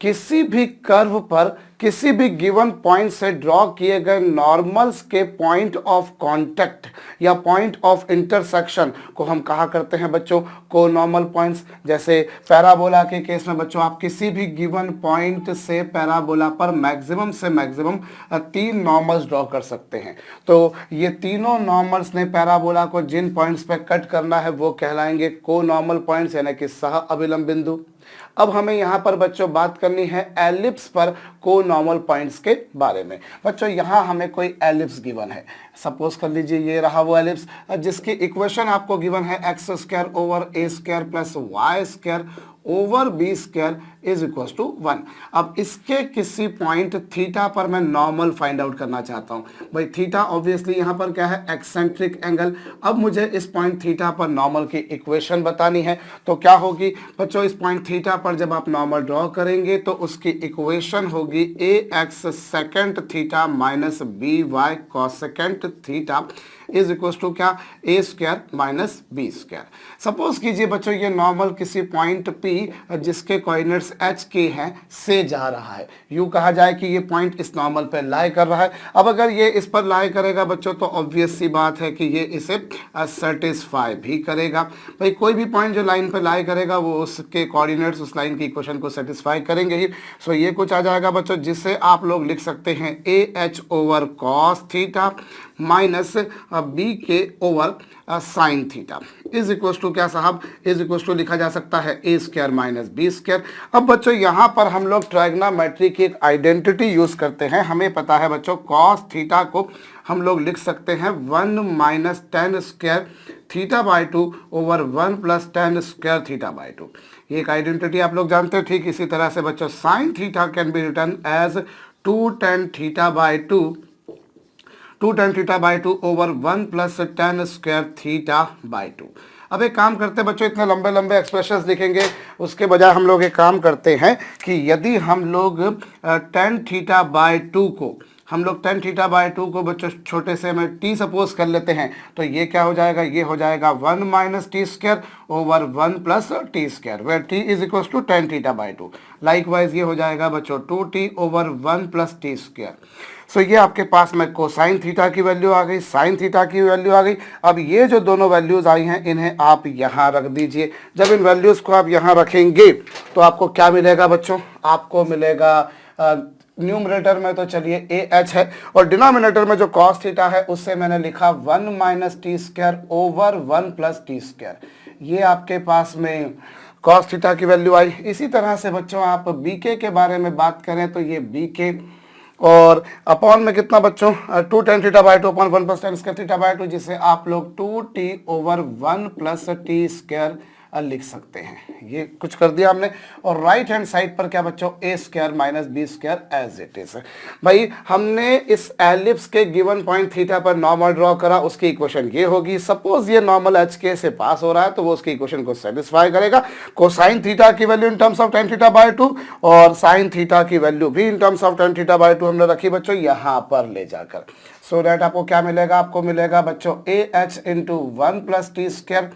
किसी भी कर्व पर किसी भी गिवन पॉइंट से ड्रॉ किए गए नॉर्मल्स के पॉइंट ऑफ कांटेक्ट या पॉइंट ऑफ इंटरसेक्शन को हम कहा करते हैं बच्चों को नॉर्मल पॉइंट्स। जैसे पैराबोला के केस में बच्चों आप किसी भी गिवन पॉइंट से पैराबोला पर मैक्सिमम से मैक्सिमम 3 नॉर्मल्स ड्रॉ कर सकते हैं। तो ये तीनों नॉर्मल्स ने पैराबोला को जिन पॉइंट्स पे कट करना है वो कहलाएंगे को नॉर्मल पॉइंट्स यानी कि सह अभिलंब बिंदु। अब हमें यहाँ पर बच्चों बात करनी है एलिप्स पर को नॉर्मल पॉइंट्स के बारे में। बच्चों यहाँ हमें कोई एलिप्स गिवन है, सपोज कर लीजिए ये रहा वो एलिप्स जिसकी इक्वेशन आपको गिवन है X square over A square plus Y square over B square is equal to 1। अब इसके किसी पॉइंट थीटा पर मैं नॉर्मल फाइंड आउट करना चाहता हूँ। भाई थीटा ऑब्वियसली यहाँ पर क्या है, एक्सेंट्रिक एंगल। अब मुझे इस पॉइंट थीटा पर नॉर्मल की इक्वेशन बतानी है तो क्या होगी बच्चों, इस पॉइंट थीटा पर जब आप नॉर्मल ड्रॉ करेंगे तो उसकी इक्वेशन होगी a x second theta minus b y cos second theta is equal to क्या, a square minus B square. Suppose कीजिए बच्चों ये नॉर्मल किसी पॉइंट पी जिसके कोऑर्डिनेट्स एच के हैं से जा रहा है। यूं कहा जाए कि ये पॉइंट इस नॉर्मल पे लाई कर रहा है। अब अगर ये इस पर लाई करेगा बच्चों तो ऑब्वियस सी बात है कि ये इसे सेटिस्फाई भी करेगा। भाई कोई भी पॉइंट जो लाइन पे लाई करेगा वो उसके कोऑर्डिनेट्स उस लाइन की इक्वेशन को सेटिस्फाई करेंगे ही। सो ये कुछ आ जाएगा बच्चों जिससे आप लोग लिख सकते हैं a h over cos theta minus B k over sine theta is equal to क्या साहब, इज इक्वल टू लिखा जा सकता है a square minus B square. अब बच्चों यहाँ पर हम लोग ट्रायगोनोमेट्री की एक आइडेंटिटी यूज करते हैं। हमें पता है बच्चों कॉस थीटा को हम लोग लिख सकते हैं 1 minus tan square theta by 2 over 1 plus tan square theta by 2। ये एक आइडेंटिटी आप लोग जानते हैं। ठीक इसी तरह से बच्चों sine theta can be written as 2 tan theta by 2 2 tan theta by 2 over 1 plus tan square theta by 2। अब एक काम करते हैं बच्चों, इतने लंबे लंबे एक्सप्रेशंस लिखेंगे उसके बजाय हम लोग एक काम करते हैं कि यदि हम लोग tan थीटा बाई 2 को हम लोग tan थीटा बाई 2 को बच्चों छोटे से में t सपोज कर लेते हैं तो ये क्या हो जाएगा, ये हो जाएगा 1 minus T square over 1 plus T square where t is equal to tan theta by 2। Likewise ये हो जाएगा बच्चों 2t over 1 plus T square. So ये आपके पास में कोसाइन थीटा की वैल्यू आ गई, साइन थीटा की वैल्यू आ गई। अब ये जो दोनों वैल्यूज आई हैं इन्हें आप यहाँ रख दीजिए। जब इन वैल्यूज को आप यहाँ रखेंगे तो आपको क्या मिलेगा बच्चों, आपको मिलेगा न्यूमरेटर में तो चलिए ए एच है और डिनोमिनेटर में जो कॉस थीटा है उससे मैंने लिखा 1 minus T square over 1 plus T square. ये आपके पास में कॉस थीटा की वैल्यू आई। इसी तरह से बच्चों आप बी के बारे में बात करें तो ये बी के और अपॉन में कितना बच्चों 2 tan theta by 2 upon 1 plus tan square theta by 2 जिसे आप लोग 2t over 1 plus T square लिख सकते हैं। ये कुछ कर दिया हमने। और राइट हैंड साइड पर क्या बच्चों a square minus B square as it is. भाई हमने इस एलिप्स के गिवन पॉइंट थीटा पर नॉर्मल ड्रॉ करा, उसकी इक्वेशन ये होगी। सपोज ये नॉर्मल एच के से पास हो रहा है तो वो उसकी इक्वेशन को सेटिस्फाई करेगा। कोसाइन थीटा की value in terms of tan theta by 2 और साइन थीटा की वैल्यू भी in terms of tan theta by 2 हमने रखी बच्चों यहाँ पर ले जाकर। सो दैट आपको क्या मिलेगा, आपको मिलेगा बच्चों A H into 1 plus T square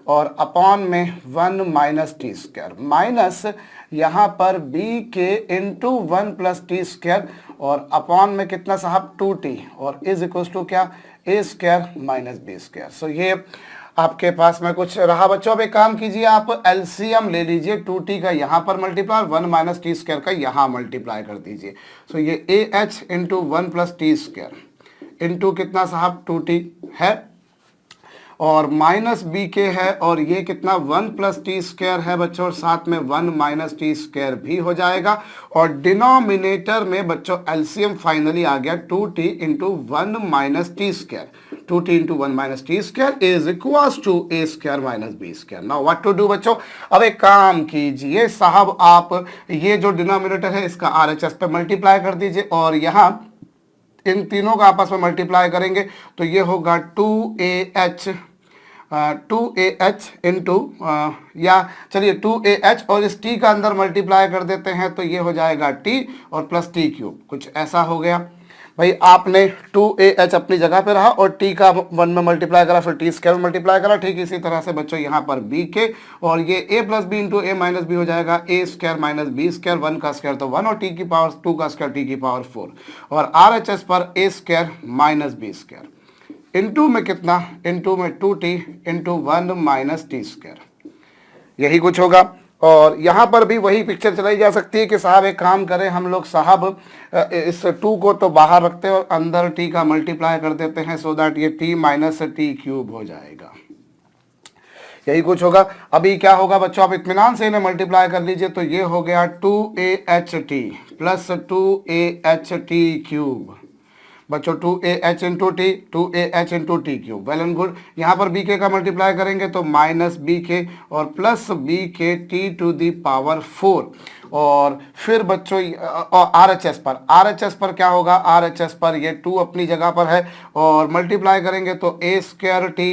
और अपॉन में 1 माइनस टी स्क्वायर माइनस यहाँ पर बी के इंटू 1 प्लस टी स्क्वायर और अपॉन में कितना साहब 2t और इज इक्वल टू क्या a square minus B square. So ये आपके पास में कुछ रहा बच्चों। अब एक काम कीजिए आप एलसीएम ले लीजिए 2t का यहाँ पर मल्टीप्लाई 1 माइनस टी स्क्वायर का यहाँ मल्टीप्लाई कर दीजिए। सो ये A H into 1 plus T square into कितना साहब 2t है और माइनस बी के है और ये कितना 1 प्लस टी स्क्वायर है बच्चों और साथ में 1 माइनस टी स्क्वायर भी हो जाएगा और डिनोमिनेटर में बच्चों एलसीएम फाइनली आ गया 2t into 1 minus T square. 2t into 1 minus T square is equals to A square minus B square. Now what to do बच्चों, अब एक काम कीजिए साहब आप ये जो डिनोमिनेटर है इसका RHS पे मल्टीप्लाई कर दीजिए और यहाँ इन तीनों का आपस में मल्टीप्लाई करेंगे तो ये होगा 2AH इंटू या चलिए 2AH और इस t का अंदर मल्टीप्लाई कर देते हैं तो ये हो जाएगा t और प्लस टी क्यूब, कुछ ऐसा हो गया। भाई आपने 2AH अपनी जगह पे रहा और t का 1 में मल्टीप्लाई करा, फिर t स्क्वायर में मल्टीप्लाई करा। ठीक इसी तरह से बच्चों यहाँ पर b के, और ये a plus B into a minus B हो जाएगा a square minus B square, 1 का स्क्वायर तो 1 और t की पावर 2 का स्क्वायर t की पावर 4, और RHS पर a square minus B square into में कितना, इंटू में 2t into 1 minus T square, यही कुछ होगा। और यहाँ पर भी वही पिक्चर चलाई जा सकती है कि साहब एक काम करें हम लोग साहब, इस 2 को तो बाहर रखते हैं और अंदर t का मल्टीप्लाई कर देते हैं, सो दैट ये t माइनस टी क्यूब हो जाएगा, यही कुछ होगा। अभी क्या होगा बच्चों, आप इत्मीनान से इन्हें मल्टीप्लाई कर लीजिए, तो ये हो गया 2AHT प्लस 2AHT क्यूब बच्चों, 2AH into T, 2AH into T cube, well and good. यहाँ पर बी के का मल्टीप्लाई करेंगे तो माइनस बी के और प्लस बी के टी टू दी पावर 4, और फिर बच्चों RHS पर क्या होगा, RHS पर ये 2 अपनी जगह पर है और मल्टीप्लाई करेंगे तो a स्क्वायर टी,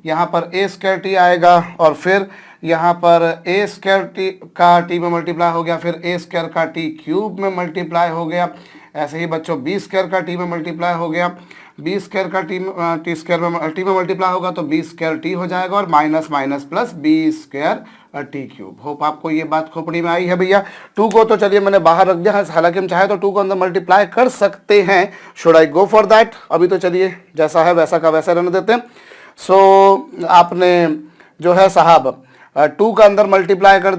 यहाँ पर a स्क्वायर टी आएगा, और फिर यहाँ पर a स्क्वायर टी का t में मल्टीप्लाई हो गया, फिर a स्क्वायर का t क्यूब में मल्टीप्लाई हो गया। ऐसे ही बच्चों b स्क्वायर का t में मल्टीप्लाई हो गया, b स्क्वायर का t स्क्वायर में t में मल्टीप्लाई होगा तो b स्क्वायर t हो जाएगा, और minus minus plus b square T cube. Hope आपको ये बात खोपड़ी में आई है भैया। 2 को तो चलिए मैंने बाहर रख दिया है, हालांकि हम चाहे तो 2 को अंदर मल्टीप्लाई कर सकते हैं। Should I go for that? अभी तो चलिए जैसा है वैसा का वैसा रहने देते हैं। सो आपने जो है साहब 2 का अंदर मल्टीप्लाई कर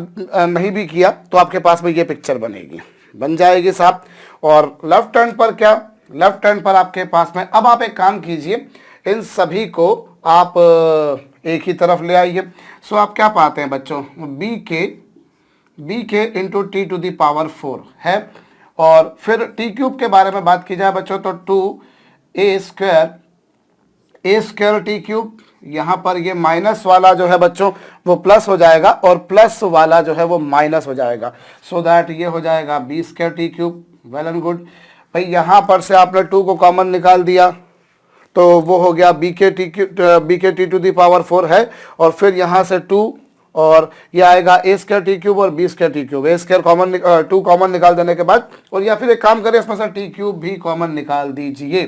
नहीं भी किया तो आपके पास में ये पिक्चर बनेगी, बन जाएगी साहब। और लेफ्ट हैंड पर क्या, लेफ्ट हैंड पर आपके पास में, अब आप एक काम कीजिए, इन सभी को आप एक ही तरफ ले आइए। सो आप क्या पाते हैं बच्चों, बी के into T to the power 4 है, और फिर टी क्यूब के बारे में बात की जाए बच्चों तो 2a स्क्वायर टी क्यूब, यहाँ पर ये माइनस वाला जो है बच्चों वो प्लस हो जाएगा और प्लस वाला जो है वो माइनस हो जाएगा, सो दैट ये हो जाएगा B square T cube, well and good. भाई यहाँ पर से आपने 2 को कॉमन निकाल दिया तो वो हो गया बी के टी टू दी पावर 4 है, और फिर यहाँ से 2 और ये आएगा a स्क्वायर टी क्यूब और b square T cube, a square common 2 common निकाल देने के बाद, और या फिर एक काम करें इसमें से टी क्यूब भी कॉमन निकाल दीजिए,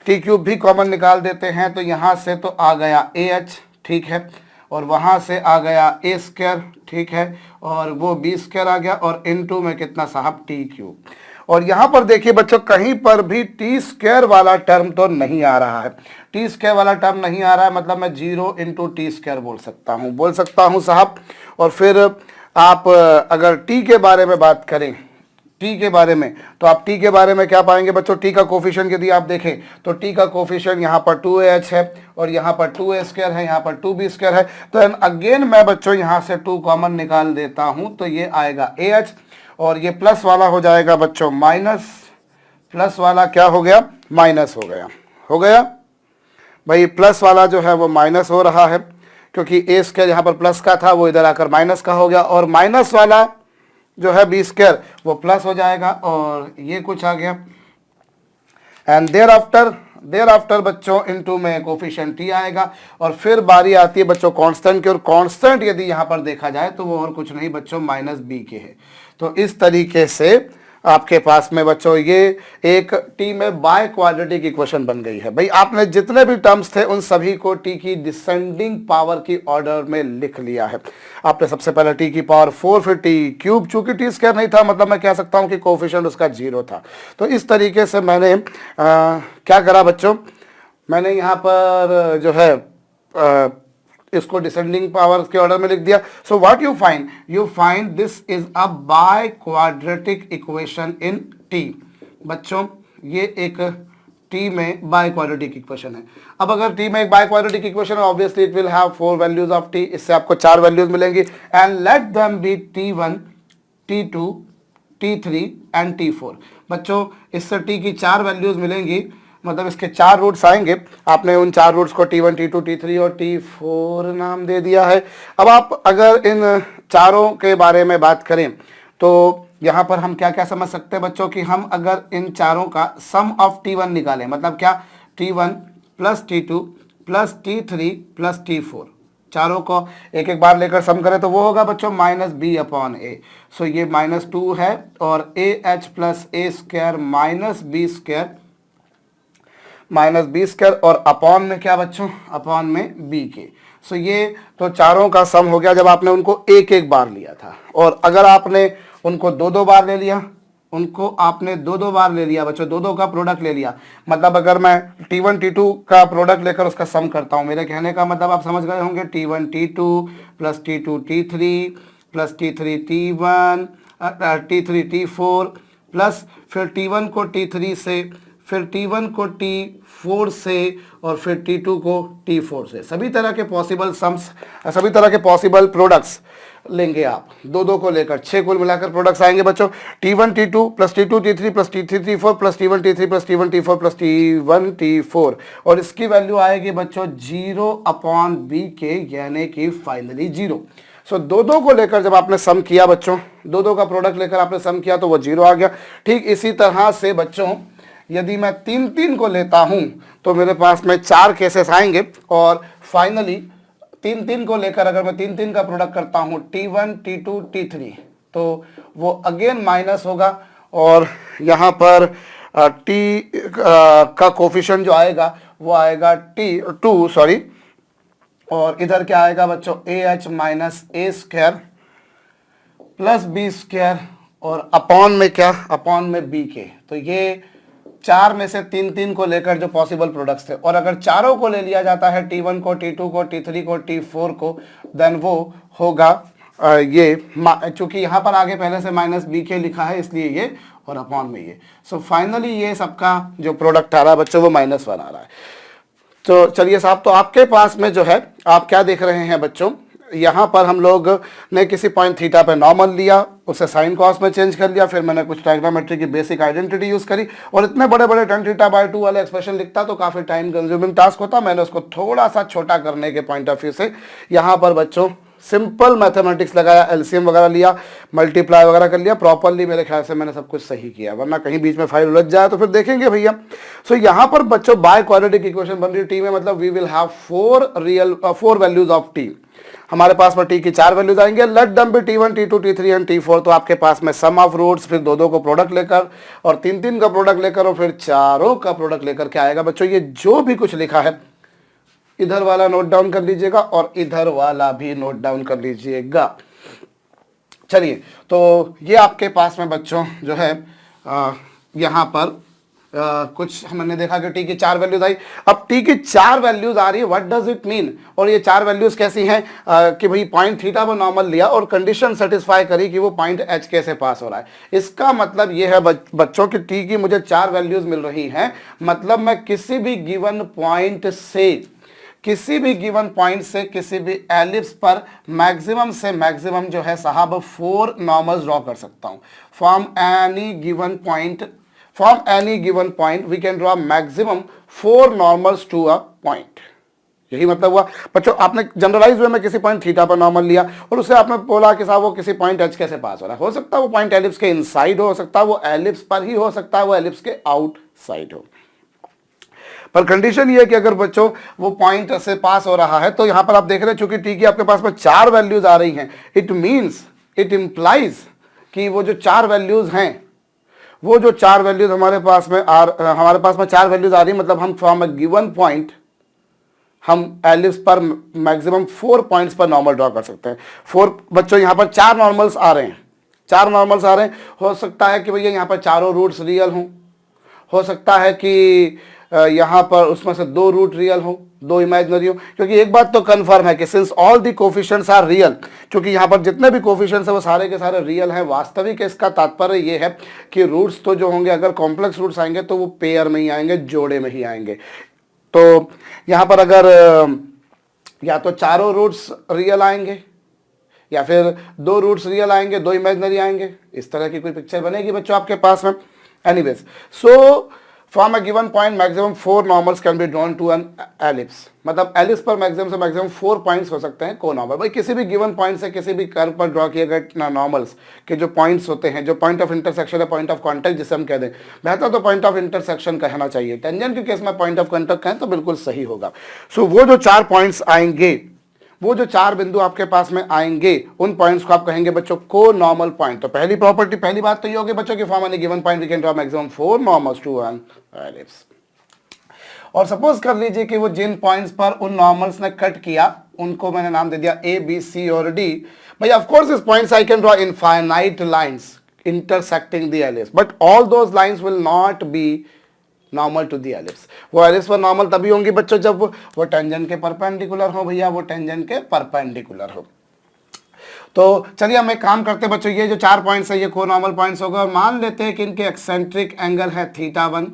टी क्यूब भी कॉमन निकाल देते हैं तो यहाँ से तो आ गया AH, ठीक है, और वहाँ से आ गया a स्क्वायर, ठीक है, और वो b स्क्वायर आ गया, और इनटू में कितना साहब टी क्यूब। और यहाँ पर देखिए बच्चों कहीं पर भी टी स्क्वायर वाला टर्म तो नहीं आ रहा है, टी स्क्वायर वाला टर्म नहीं आ रहा है, मतलब मैं 0 इंटू टी स्क्वायर बोल सकता हूँ साहब। और फिर आप अगर टी के बारे में बात करें, टी के बारे में, तो आप टी के बारे में क्या पाएंगे बच्चों, टी का कोफिशिएंट यदि आप देखें तो टी का कोफिशिएंट यहाँ पर 2AH है और यहाँ पर 2a स्क्वायर है, यहाँ पर 2b स्क्वायर है, तो अगेन मैं बच्चों यहाँ से 2 कॉमन निकाल देता हूँ तो ये आएगा AH, और ये प्लस वाला हो जाएगा बच्चों माइनस, प्लस वाला क्या हो गया, माइनस हो गया भाई, प्लस वाला जो है वो माइनस हो रहा है क्योंकि a स्क्वायर यहाँ पर प्लस का था वो इधर आकर माइनस का हो गया, और माइनस वाला जो है बी स्क्वायर वो प्लस हो जाएगा, और ये कुछ आ गया। एंड देयर आफ्टर बच्चों इनटू में कोफिशिएंट टी आएगा, और फिर बारी आती है बच्चों कांस्टेंट की, और कांस्टेंट यदि यहाँ पर देखा जाए तो वो और कुछ नहीं बच्चों माइनस बी के है। तो इस तरीके से आपके पास में बच्चों ये एक टी में बाय क्वाड्रेटिक इक्वेशन बन गई है। भाई आपने जितने भी टर्म्स थे उन सभी को टी की डिसेंडिंग पावर की ऑर्डर में लिख लिया है। आपने सबसे पहले टी की पावर 4, फिर टी क्यूब, चूंकि टी स्क्वायर नहीं था मतलब मैं कह सकता हूं कि कोफिशिएंट उसका 0 था। तो इस तरीके से मैंने क्या करा बच्चों, मैंने यहाँ पर जो है इसको डिसेंडिंग पावर के ऑर्डर में लिख दिया। So what you find this is a by quadratic equation in T. बच्चों ये एक टी में बाय क्वाड्रेटिक इक्वेशन है। अब अगर टी में एक बाय क्वाड्रेटिक इक्वेशन है obviously it will have 4 values of T, इससे आपको 4 वैल्यूज मिलेंगी, and let them be t1 t2 t3 and t4। बच्चों इससे टी की 4 वैल्यूज मिलेंगी, मतलब इसके 4 रूट्स आएंगे। आपने उन 4 रूट्स को t1 t2 t3 और t4 नाम दे दिया है। अब आप अगर इन चारों के बारे में बात करें तो यहाँ पर हम क्या क्या समझ सकते हैं बच्चों कि हम अगर इन चारों का सम ऑफ t1 निकालें, मतलब क्या, t1 plus t2 plus t3 plus t4, चारों को एक एक बार लेकर सम करें तो वो होगा बच्चों minus B upon A. So ये -2 है और A H plus A square minus B square और अपॉन में क्या बच्चों, अपॉन में बी के। सो ये तो चारों का सम हो गया जब आपने उनको एक एक बार लिया था। और अगर आपने उनको दो दो बार ले लिया, उनको आपने दो दो बार ले लिया बच्चों, दो दो का प्रोडक्ट ले लिया, मतलब अगर मैं T1 T2 का प्रोडक्ट लेकर उसका सम करता हूं, मेरे कहने का मतलब आप समझ गए होंगे, T1 T2 plus T2 T3 plus T3 T1 T3 T4 plus फिर T1 को T3 से, फिर T1 को T4 से और फिर T2 को T4 से। सभी तरह के पॉसिबल सम्स, सभी तरह के पॉसिबल प्रोडक्ट्स लेंगे आप, दो दो को लेकर 6 कुल मिलाकर प्रोडक्ट्स आएंगे बच्चों। T1 T2 plus T2 T3 plus T3 T4 plus T1 T3 plus T1 T4 plus T1 T4 और इसकी वैल्यू आएगी बच्चों 0 अपॉन बी के, यानी कि फाइनली 0। सो दो दो को लेकर जब आपने सम किया बच्चों, दो दो का प्रोडक्ट लेकर आपने सम किया तो वो 0 आ गया। ठीक इसी तरह से बच्चों यदि मैं 3 को लेता हूं तो मेरे पास में 4 केसेस आएंगे और फाइनली 3 को लेकर अगर मैं 3 का प्रोडक्ट करता हूं T1 T2 T3 तो वो अगेन माइनस होगा और यहाँ पर T का कोफिशिएंट जो आएगा वो आएगा T2 सॉरी, और इधर क्या आएगा बच्चों AH minus A square plus B square और अपॉन में क्या, अपॉन में बी के। तो ये 4 में से 3 को लेकर जो पॉसिबल प्रोडक्ट्स थे, और अगर चारों को ले लिया जाता है T1 को T2 को T3 को T4 को, देन वो होगा ये, चूंकि यहाँ पर आगे पहले से माइनस बी के लिखा है इसलिए ये और अपॉन में ये। सो फाइनली ये सबका जो प्रोडक्ट आ रहा है बच्चों वो -1 आ रहा है। तो चलिए साहब, तो आपके पास में जो है आप क्या देख रहे हैं बच्चों, यहाँ पर हम लोग ने किसी पॉइंट थीटा पे नॉर्मल लिया, उसे साइन कॉस में चेंज कर लिया, फिर मैंने कुछ ट्राइग्नोमेट्री की बेसिक आइडेंटिटी यूज करी और इतने बड़े बड़े tan θ/2 वाले एक्सप्रेशन लिखता तो काफी टाइम कंज्यूमिंग टास्क होता। मैंने उसको थोड़ा सा छोटा करने के पॉइंट ऑफ व्यू से यहाँ पर बच्चों सिंपल मैथमेटिक्स लगाया, एलसीएम वगैरह लिया, मल्टीप्लाई वगैरह कर लिया प्रॉपरली। मेरे ख्याल से मैंने सब कुछ सही किया, वरना कहीं बीच में फाइल उलझ जाए तो फिर देखेंगे भैया। सो यहाँ पर बच्चों बाय क्वाड्रेटिक इक्वेशन बन रही है टी में, मतलब we will have 4 values of T. हमारे पास में टी की 4 वैल्यूज आएंगे, let them be T1 T2 T3 and T4। तो आपके पास में सम ऑफ रूट्स, फिर दो को प्रोडक्ट लेकर और 3 का प्रोडक्ट लेकर और फिर चारों का प्रोडक्ट लेकर क्या आएगा बच्चों, ये जो भी कुछ लिखा है इधर वाला नोट डाउन कर लीजिएगा और इधर वाला भी नोट डाउन कर लीजिएगा। चलिए, तो ये आपके पास में बच्चों जो है यहाँ पर कुछ हमने देखा कि टी की 4 वैल्यूज आई। अब टी की 4 वैल्यूज आ रही है, व्हाट डज इट मीन, और ये 4 वैल्यूज कैसी हैं कि भाई पॉइंट थीटा पर नॉर्मल लिया और कंडीशन सेटिस्फाई करी कि वो पॉइंट एच के से पास हो रहा है। इसका मतलब ये है बच्चों की टी की मुझे 4 वैल्यूज मिल रही हैं, मतलब मैं किसी भी गिवन पॉइंट से किसी भी एलिप्स पर मैक्सिमम से मैक्सिमम जो है साहब 4 नॉर्मल्स ड्रॉ कर सकता हूं। From any given point we can draw maximum 4 normals to a point. यही मतलब हुआ बच्चों, आपने जनरलाइज वे में किसी पॉइंट थीटा पर नॉर्मल लिया और उससे आपने बोला कि साहब वो किसी पॉइंट एच के से पास हो रहा है। हो सकता है वो पॉइंट एलिप्स के इनसाइड हो सकता है वो एलिप्स पर ही हो सकता है वो एलिप्स के आउटसाइड हो, पर कंडीशन ये है कि अगर बच्चों वो पॉइंट से पास हो रहा है। तो यहां पर आप देख रहे हैं चूंकि टी की आपके पास में 4 वैल्यूज आ रही हैं, इट इंप्लाइज कि वो जो 4 वैल्यूज हैं, वो जो 4 वैल्यूज हमारे पास में 4 वैल्यूज आ रही है, मतलब हम फ्रॉम अ गिवन पॉइंट हम एलिप्स पर मैक्सिमम 4 पॉइंट्स पर नॉर्मल ड्रॉ कर सकते हैं। 4 बच्चों यहाँ पर 4 नॉर्मल्स आ रहे हैं, 4 नॉर्मल्स आ रहे हैं। हो सकता है कि भैया यहाँ पर चारों रूट्स रियल हों, हो सकता है कि यहाँ पर उसमें से 2 रूट रियल हो, 2 इमेजिनरी हो, क्योंकि एक बात तो कंफर्म है कि since all the coefficients are real, क्योंकि यहाँ पर जितने भी कोफिशिएंट्स हैं वो सारे के सारे रियल हैं। वास्तविक इसका तात्पर्य ये है कि रूट्स तो जो होंगे, अगर कॉम्प्लेक्स रूट्स आएंगे तो वो पेयर में ही आएंगे, जोड़े में ही आएंगे। तो यहाँ पर अगर या तो चारों रूट्स रियल आएंगे या फिर 2 रूट्स रियल आएंगे, 2 इमेजिनरी आएंगे, इस तरह की कोई पिक्चर बनेगी बच्चों आपके पास में। Anyways, so from a given point maximum 4 normals can be drawn to an ellipse, मतलब एलिप्स पर मैक्सिमम से मैक्सिमम 4 पॉइंट्स हो सकते हैं को नॉर्मल। भाई किसी भी गिवन पॉइंट से किसी भी कर्व पर ड्रॉ किए गए नॉर्मल्स के जो पॉइंट्स होते हैं, जो पॉइंट ऑफ इंटरसेक्शन है, पॉइंट ऑफ कॉन्टैक्ट जिसे हम कह दें, बेहतर तो पॉइंट ऑफ इंटरसेक्शन कहना चाहिए, टेंजेंट के केस में पॉइंट ऑफ कॉन्टैक्ट कहें तो बिल्कुल सही होगा। सो वो जो 4 पॉइंट्स आएंगे वो जो 4 बिंदु आपके पास में आएंगे उन पॉइंट्स को आप कहेंगे बच्चों को नॉर्मल पॉइंट। तो पहली प्रॉपर्टी, पहली बात तो ये होगी बच्चों की from any given point we can draw maximum 4 normals to an ellipse. और सपोज कर लीजिए कि वो जिन पॉइंट्स पर उन नॉर्मल्स ने कट किया उनको मैंने नाम दे दिया ए बी सी और डी। भाई ऑफ कोर्स इस points I can draw infinite lines intersecting the ellipse, but all those lines will not be normal to the ellipse। वो एलिप्स पर नॉर्मल तभी होंगी बच्चों जब वो टेंजेंट के परपेंडिकुलर हो, भैया वो टेंजेंट के परपेंडिकुलर हो। तो चलिए हम एक काम करते हैं बच्चों, ये जो 4 पॉइंट्स है ये को नॉर्मल पॉइंट्स होगा और मान लेते हैं कि इनके एक्सेंट्रिक एंगल है θ1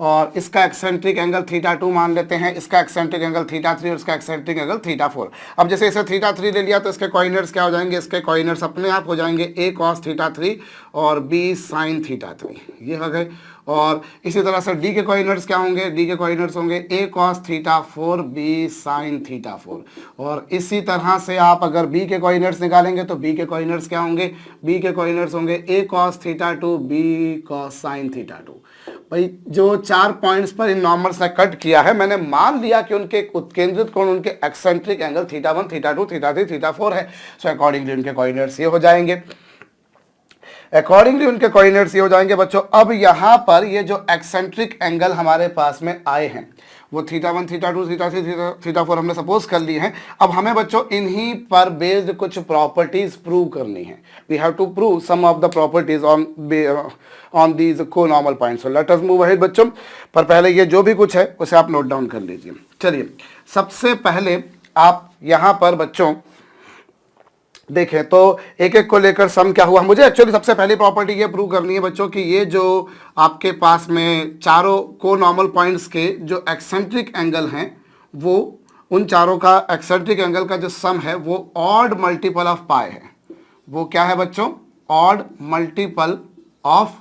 और इसका एक्सेंट्रिक एंगल θ2 मान लेते हैं, इसका एक्सेंट्रिक एंगल θ3 और इसका एक्सेंट्रिक एंगल θ4। अब जैसे इसे θ3 ले लिया तो इसके कोऑर्डिनेट्स क्या हो जाएंगे, इसके कोऑर्डिनेट्स अपने आप हो जाएंगे a cos θ3 और b sin θ3, ये हो गए। और इसी तरह से d के कोऑर्डिनेट्स क्या होंगे, d के कोऑर्डिनेट्स होंगे a cos θ4 b sin θ4। और इसी तरह से आप अगर b के कोऑर्डिनेट्स निकालेंगे तो b के कोऑर्डिनेट्स क्या होंगे, b के कोऑर्डिनेट्स होंगे a cos θ2 b cos sin θ2। भाई जो 4 पॉइंट्स पर इन नॉर्मल्स ने कट किया है, मैंने मान लिया कि उनके उत्केंद्रित कोण उनके एक्सेंट्रिक एंगल θ1 θ2 θ3 θ4 है। सो अकॉर्डिंगली उनके कोऑर्डिनेट्स ये हो जाएंगे, अकॉर्डिंगली उनके कोऑर्डिनेट्स ये हो जाएंगे बच्चों। अब यहाँ पर ये जो एक्सेंट्रिक एंगल हमारे पास में आए हैं वो θ1 θ2 θ3 θ4 हमने सपोज कर लिए हैं। अब हमें बच्चों इन्हीं पर बेस्ड कुछ प्रॉपर्टीज प्रूव करनी है। We have to prove some of the properties on these conormal points. So let us move ahead बच्चों, पर पहले ये जो भी कुछ है उसे आप नोट डाउन कर लीजिए। चलिए सबसे पहले आप यहाँ पर बच्चों देखें तो एक एक को लेकर सम क्या हुआ। मुझे एक्चुअली सबसे पहली प्रॉपर्टी ये प्रूव करनी है बच्चों कि ये जो आपके पास में चारों को नॉर्मल पॉइंट्स के जो एक्सेंट्रिक एंगल हैं वो उन चारों का एक्सेंट्रिक एंगल का जो सम है वो ऑड मल्टीपल ऑफ पाई है। वो क्या है बच्चों, ऑड मल्टीपल ऑफ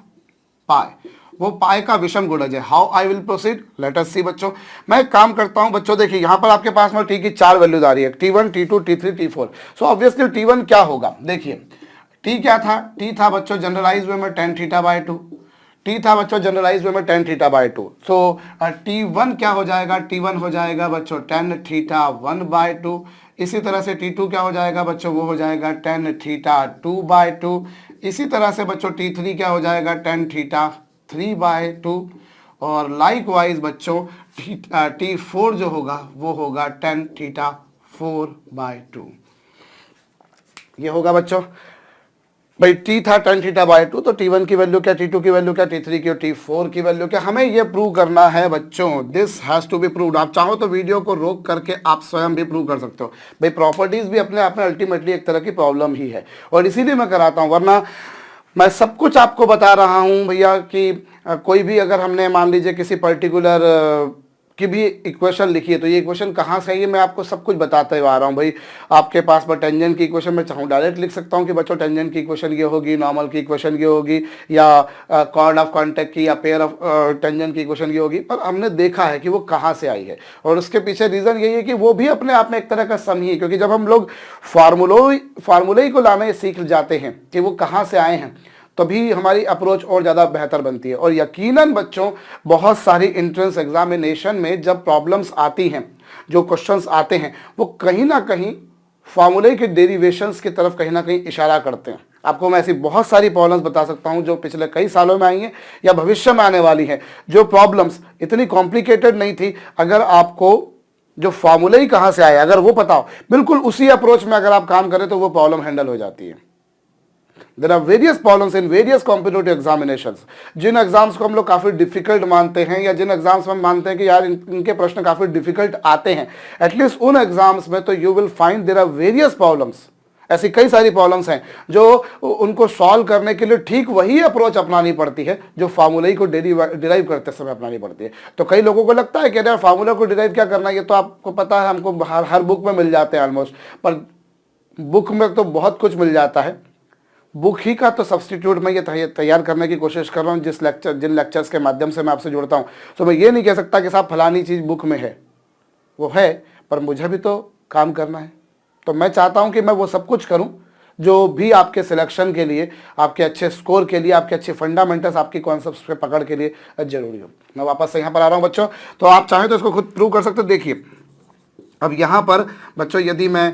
पाई, वो पाई का विषम गुणज है। How I will proceed, let us see बच्चों। मैं एक काम करता हूं बच्चों, देखिए यहां पर आपके पास में टी की 4 वैल्यूज आ रही है, t1 t2 t3 t4। So obviously t1 क्या होगा, देखिए t क्या था, t था बच्चों जनरलाइज वे में tan θ/2, t था बच्चों जनरलाइज वे में tan θ/2। सो t1 क्या हो जाएगा, t1 हो जाएगा बच्चों tan θ1/2। इसी तरह से t2 क्या हो जाएगा बच्चों, वो हो जाएगा tan θ2/2। इसी तरह से बच्चों t3 क्या हो जाएगा tan θ3/2। और लाइकवाइज बच्चों t4 जो होगा वो होगा tan θ4/2। ये होगा बच्चों। भाई t था tan θ/2 तो t1 की वैल्यू क्या, t2 की वैल्यू क्या, t3 की और t4 की वैल्यू क्या, हमें ये प्रूव करना है बच्चों। This has to be proved. आप चाहो तो वीडियो को रोक करके आप स्वयं भी प्रूव कर सकते हो। भाई प्रॉपर्टीज भी अपने आप में अल्टीमेटली एक तरह की प्रॉब्लम ही है और इसीलिए मैं कराता हूँ, वरना मैं सब कुछ आपको बता रहा हूँ भैया कि कोई भी अगर हमने मान लीजिए किसी पर्टिकुलर की भी इक्वेशन लिखी है तो ये इक्वेशन कहाँ से आई है मैं आपको सब कुछ बताते हुए आ रहा हूँ। भाई आपके पास में टेंजेंट की इक्वेशन मैं चाहूँ डायरेक्ट लिख सकता हूँ कि बच्चों टेंजेंट की इक्वेशन ये होगी, नॉर्मल की इक्वेशन ये होगी, या कॉर्ड ऑफ कॉन्टैक्ट की या पेयर ऑफ टेंजेंट की इक्वेशन ये होगी। पर हमने देखा है कि वो कहाँ से आई है और उसके पीछे रीज़न यही है कि वो भी अपने आप में एक तरह का सम ही है, क्योंकि जब हम लोग फार्मूले को लाना सीख जाते हैं कि वो कहाँ से आए हैं तभी हमारी अप्रोच और ज़्यादा बेहतर बनती है। और यकीनन बच्चों बहुत सारी एंट्रेंस एग्जामिनेशन में जब प्रॉब्लम्स आती हैं, जो क्वेश्चंस आते हैं, वो कहीं ना कहीं फार्मूले के डेरिवेशंस की तरफ कहीं ना कहीं इशारा करते हैं। आपको मैं ऐसी बहुत सारी प्रॉब्लम्स बता सकता हूं जो पिछले कई सालों में आई हैं या भविष्य में आने वाली हैं, जो प्रॉब्लम्स इतनी कॉम्प्लिकेटेड नहीं थी। अगर आपको जो फार्मूले ही कहाँ से आए अगर वो पता हो, बिल्कुल उसी अप्रोच में अगर आप काम करें तो वो प्रॉब्लम हैंडल हो जाती है। There are various problems in various competitive examinations। जिन एग्जाम्स को हम लोग काफ़ी डिफिकल्ट मानते हैं या जिन एग्जाम्स में हम मानते हैं कि यार इनके प्रश्न काफ़ी डिफिकल्ट आते हैं, एटलीस्ट उन एग्जाम्स में तो you will find there are various problems. ऐसी कई सारी प्रॉब्लम्स हैं जो उनको सॉल्व करने के लिए ठीक वही अप्रोच अपनानी पड़ती है जो फार्मूले को डिराइव करते समय अपनानी पड़ती है। तो कई लोगों को लगता है कि यार फार्मूला को डिराइव क्या करना है, ये तो आपको पता है, हमको हर बुक में मिल जाते हैं ऑलमोस्ट। पर बुक में तो बहुत कुछ मिल जाता है, बुक ही का तो सब्सटीट्यूट मैं ये तैयार करने की कोशिश कर रहा हूँ जिन लेक्चर्स के माध्यम से मैं आपसे जुड़ता हूँ। तो मैं ये नहीं कह सकता कि साहब फलानी चीज़ बुक में है, वो है, पर मुझे भी तो काम करना है। तो मैं चाहता हूँ कि मैं वो सब कुछ करूँ जो भी आपके सिलेक्शन के लिए, आपके अच्छे स्कोर के लिए, आपके अच्छे फंडामेंटल्स, आपकी कॉन्सेप्ट्स पे पकड़ के लिए जरूरी हो। मैं वापस से यहाँ पर आ रहा हूँ बच्चों, तो आप चाहें तो इसको खुद प्रूव कर सकते हो। देखिए अब यहाँ पर बच्चों यदि मैं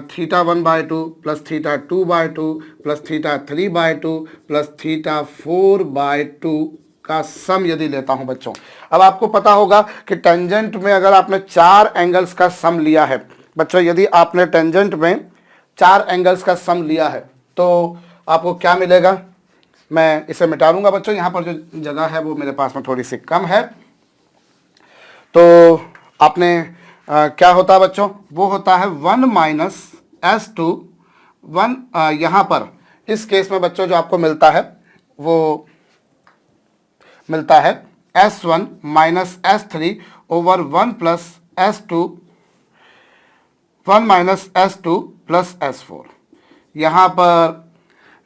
θ1/2 प्लस θ2/2 प्लस θ3/2 प्लस θ4/2 का सम यदि लेता हूं बच्चों, अब आपको पता होगा कि टेंजेंट में अगर आपने 4 एंगल्स का सम लिया है बच्चों, यदि आपने टेंजेंट में 4 एंगल्स का सम लिया है तो आपको क्या मिलेगा। मैं इसे मिटा दूंगा बच्चों, यहाँ पर जो जगह है वो मेरे पास में थोड़ी सी कम है। तो आपने क्या होता है बच्चों, वो होता है 1 माइनस S2 1, यहाँ पर इस केस में बच्चों जो आपको मिलता है वो मिलता है S1 minus S3 over 1 plus S2 1 minus S2 plus S4। यहाँ पर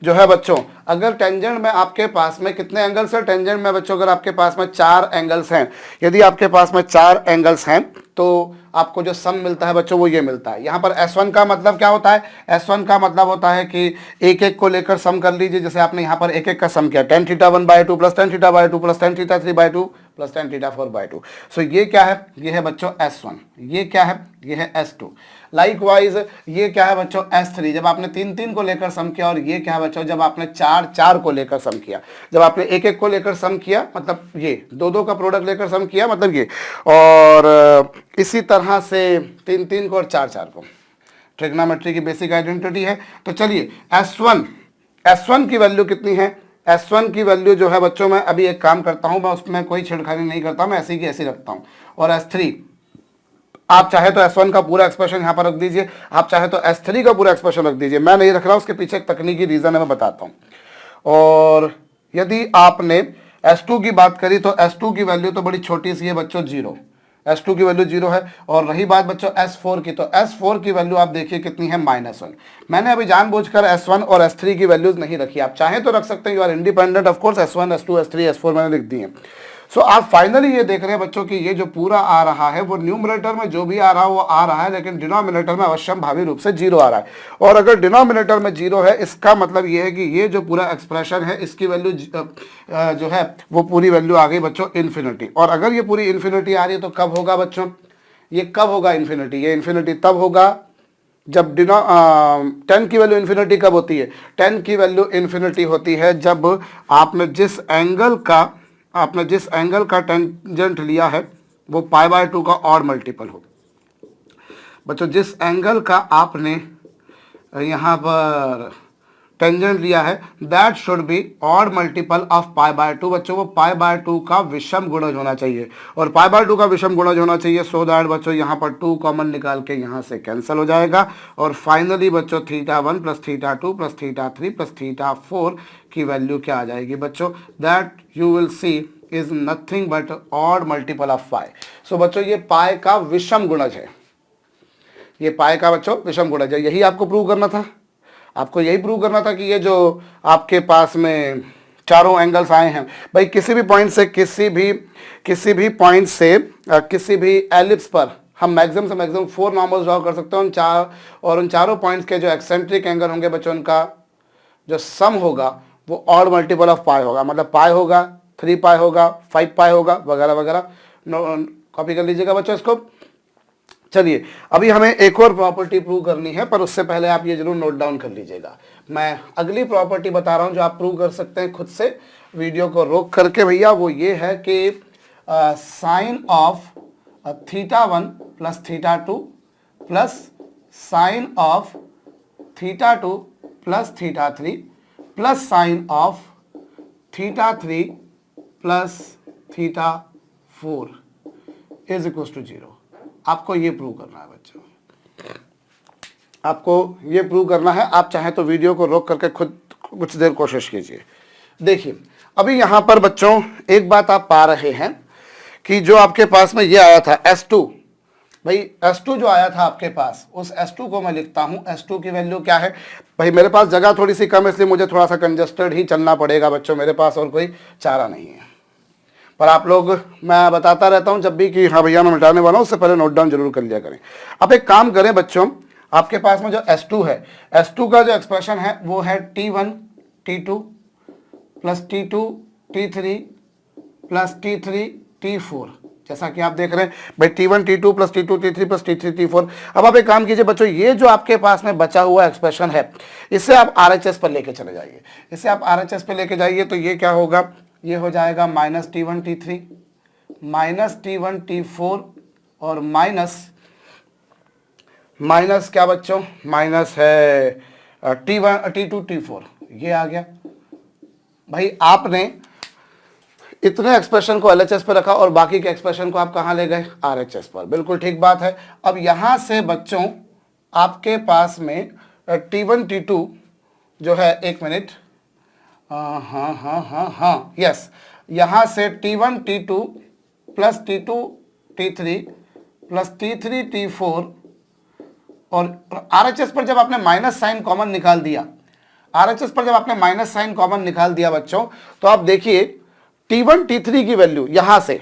जो है बच्चों, अगर टेंजेंट में आपके पास में कितने एंगल्स हैं, टेंजेंट में बच्चों अगर आपके पास में 4 एंगल्स हैं, यदि आपके पास में 4 एंगल्स हैं तो आपको जो सम मिलता है बच्चों वो ये मिलता है। यहाँ पर S1 का मतलब क्या होता है, S1 का मतलब होता है कि एक एक को लेकर सम कर लीजिए। जैसे आपने यहाँ पर एक एक का सम किया, tan θ1/2 plus tan θ/2 plus tan θ3/2 plus tan θ4/2। So ये क्या है, ये है बच्चों S1, ये क्या है, ये है S2। लाइकवाइज ये क्या है बच्चों S3, जब आपने 3 को लेकर सम किया, और ये क्या है बच्चों जब आपने 4 को लेकर सम किया। जब आपने एक एक को लेकर सम किया मतलब ये 2 का प्रोडक्ट लेकर सम किया मतलब ये, और इसी तरह से 3 को और 4 को। ट्रिग्नोमेट्री की बेसिक आइडेंटिटी है। तो चलिए S1 की वैल्यू कितनी है, S1 की वैल्यू जो है बच्चों, मैं अभी एक काम करता हूं, मैं उसमें कोई छेड़खानी नहीं करता, मैं ऐसी की ऐसी रखता हूं। और S3 आप चाहे तो S1 का पूरा एक्सप्रेशन यहां पर रख दीजिए, आप चाहे तो S3 का पूरा एक्सप्रेशन रख दीजिए। मैं नहीं रख रहा, उसके पीछे एक तकनीकी रीजन है, मैं बताता हूं। और यदि आपने S2 की बात करी तो S2 की वैल्यू तो बड़ी छोटी सी है बच्चों, 0। S2 की वैल्यू 0 है। और रही बात बच्चों S4 की, तो S4 की वैल्यू आप देखिए कितनी है, -1। मैंने अभी जानबूझकर S1 और S3 की वैल्यूज नहीं रखी, आप चाहें तो रख सकते हैं, you are independent of course. S1 S2 S3 S4 मैंने लिख दी है। सो आप फाइनली ये देख रहे हैं बच्चों कि ये जो पूरा आ रहा है वो न्यूमरेटर में जो भी आ रहा है वो आ रहा है, लेकिन डिनोमिनेटर में अवश्यम भावी रूप से 0 आ रहा है। और अगर डिनोमिनेटर में 0 है, इसका मतलब ये है कि ये जो पूरा एक्सप्रेशन है इसकी वैल्यू जो है वो पूरी वैल्यू आ गई बच्चों इन्फिनिटी। और अगर ये पूरी इन्फिनिटी आ रही है तो कब होगा बच्चों, ये कब होगा इन्फिनिटी, ये इन्फिनिटी तब होगा जब 10 की वैल्यू इन्फिनिटी कब होती है, 10 की वैल्यू इन्फिनिटी होती है जब आपने जिस एंगल का टेंजेंट लिया है वो π/2 का ऑड मल्टीपल हो। बच्चों जिस एंगल का आपने यहाँ पर टेंजेंट लिया है that should be odd multiple of π/2। बच्चों वो π/2 का विषम गुणज होना चाहिए, और π/2 का विषम गुणज होना चाहिए सो दैट बच्चों यहाँ पर 2 कॉमन निकाल के यहाँ से कैंसिल हो जाएगा। और फाइनली बच्चों θ1 प्लस θ2 प्लस θ3 प्लस θ4 की वैल्यू क्या आ जाएगी बच्चों, that you will see is nothing but odd multiple of pi. So बच्चों ये पाई का विषम गुणज है, ये पाई का बच्चों विषम गुणज है। यही आपको प्रूव करना था, आपको यही प्रूव करना था कि ये जो आपके पास में चारों एंगल्स आए हैं भाई, किसी भी पॉइंट से किसी भी एलिप्स पर हम मैक्सिमम से मैक्सिमम 4 नॉर्मल्स ड्रॉ कर सकते हैं। उन चारों पॉइंट्स के जो एक्सेंट्रिक एंगल होंगे बच्चों, उनका जो सम होगा वो ऑड मल्टीपल ऑफ पाई होगा। मतलब पाई होगा, 3 पाई होगा, 5 पाई होगा, वगैरह वगैरह। कॉपी कर लीजिएगा बच्चों इसको। चलिए अभी हमें एक और प्रॉपर्टी प्रूव करनी है, पर उससे पहले आप ये जरूर नोट डाउन कर लीजिएगा। मैं अगली प्रॉपर्टी बता रहा हूं जो आप प्रूव कर सकते हैं खुद से वीडियो को रोक करके भैया। वो ये है कि sine of θ1 plus θ2 plus sine of θ2 plus θ3 plus sine of θ3 plus θ4 is equal to 0। आपको ये प्रूव करना है बच्चों, आपको ये प्रूव करना है। आप चाहें तो वीडियो को रोक करके खुद कुछ देर कोशिश कीजिए। देखिए अभी यहाँ पर बच्चों एक बात आप पा रहे हैं कि जो आपके पास में ये आया था S2, भाई S2 जो आया था आपके पास, उस S2 को मैं लिखता हूँ। S2 की वैल्यू क्या है भाई, मेरे पास जगह थोड़ी सी कम है इसलिए मुझे थोड़ा सा कंजस्टेड ही चलना पड़ेगा बच्चों, मेरे पास और कोई चारा नहीं है। पर आप लोग, मैं बताता रहता हूं जब भी कि हाँ भैया मैं मिटाने वाला हूं, उससे पहले नोट डाउन जरूर कर लिया करें। अब एक काम करें बच्चों, आपके पास में जो S2 है, S2 का जो एक्सप्रेशन है वो है T1 T2 plus T2 T3 plus T3 T4। जैसा कि आप देख रहे हैं भाई T1 T2 plus T2 T3 plus T3 T4। अब आप एक काम कीजिए बच्चों, ये जो आपके पास में बचा हुआ एक्सप्रेशन है इसे आप RHS पर लेके चले जाइए, इसे आप RHS पर लेके जाइए तो ये क्या होगा, ये हो जाएगा minus T1 T3 minus T1 T4 और माइनस क्या बच्चों, माइनस है T1 T2 T4, ये आ गया। भाई आपने इतने एक्सप्रेशन को LHS पर रखा और बाकी के एक्सप्रेशन को आप कहाँ ले गए, RHS पर, बिल्कुल ठीक बात है। अब यहां से बच्चों आपके पास में T1 T2 जो है, एक मिनट, हाँ यस, यहां से T1 T2 plus T2 T3 plus T3 T4 और RHS पर जब आपने माइनस साइन कॉमन निकाल दिया, RHS पर जब आपने माइनस साइन कॉमन निकाल दिया बच्चों, तो आप देखिए T1 T3 की वैल्यू यहां से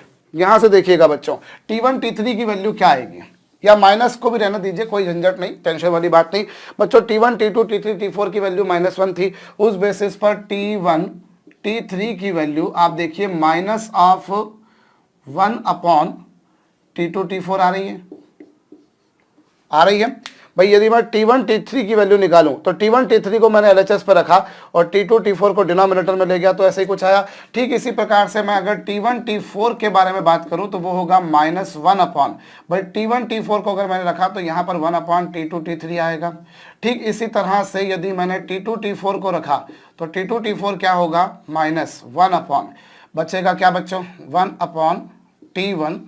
देखिएगा बच्चों, T1 T3 की वैल्यू क्या आएगी, या माइनस को भी रहना दीजिए, कोई झंझट नहीं, टेंशन वाली बात नहीं बच्चों। T1 T2 T3 T4 की वैल्यू -1 थी, उस बेसिस पर T1 T3 की वैल्यू आप देखिए minus of 1 upon T2 T4 आ रही है। भाई यदि मैं T1 T3 की वैल्यू निकालूं तो T1 T3 को मैंने LHS पर रखा और T2 T4 को डिनोमिनेटर में ले गया, तो ऐसे ही कुछ आया। ठीक इसी प्रकार से मैं अगर T1 T4 के बारे में बात करूं तो वो होगा -1 अपॉन, भाई T1 T4 को अगर मैंने रखा तो यहाँ पर 1 अपॉन T2 T3 आएगा। ठीक इसी तरह से यदि मैंने T2 T4 को रखा तो T2 T4 क्या होगा, -1 अपॉन, बचेगा क्या बच्चों, 1 अपॉन T1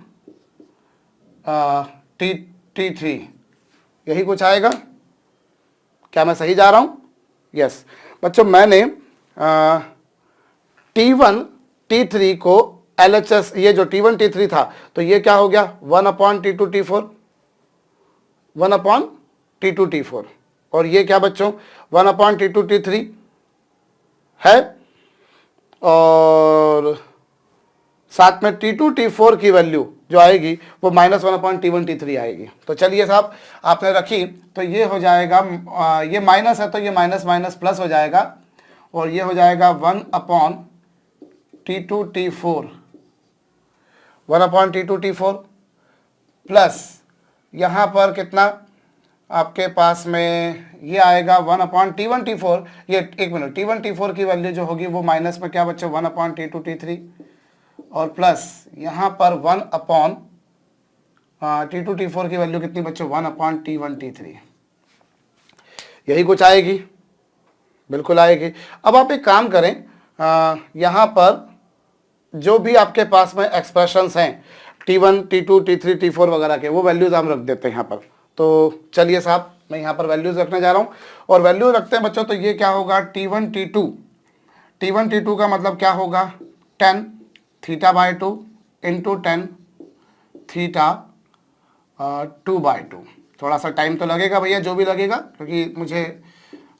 T3, यही कुछ आएगा। क्या मैं सही जा रहा हूं, यस बच्चों। मैंने T1 T3 को LHS, ये जो T1 T3 था तो ये क्या हो गया, 1 upon T2 T4, 1 upon T2 T4, और ये क्या बच्चों, 1 अपॉन T2 T3 है, और साथ में T2 T4 की वैल्यू जो आएगी वो -1 अपॉन T1 T3 आएगी। तो चलिए साहब आपने रखी तो ये हो जाएगा, ये माइनस है तो ये माइनस माइनस प्लस हो जाएगा, और ये हो जाएगा 1 upon T2 T4, 1 upon T2 T4 plus यहाँ पर कितना आपके पास में ये आएगा 1 अपॉन T1 T4, ये एक मिनट, T1 T4 की वैल्यू जो होगी वो माइनस में क्या बच्चों, 1 अपॉन T2 T3 और प्लस यहाँ पर 1 अपॉन T2 T4 की वैल्यू कितनी बच्चों, 1 अपॉन T1 T3, यही कुछ आएगी, बिल्कुल आएगी। अब आप एक काम करें, यहाँ पर जो भी आपके पास में एक्सप्रेशंस हैं T1 T2 T3 T4 वगैरह के, वो वैल्यूज हम रख देते हैं यहाँ पर। तो चलिए साहब मैं यहाँ पर वैल्यूज रखने जा रहा हूँ, और वैल्यू रखते हैं बच्चों तो ये क्या होगा, T1 T2 का मतलब क्या होगा, 10 θ/2 इंटू 10 θ/2/2। थोड़ा सा टाइम तो लगेगा भैया, जो भी लगेगा, क्योंकि मुझे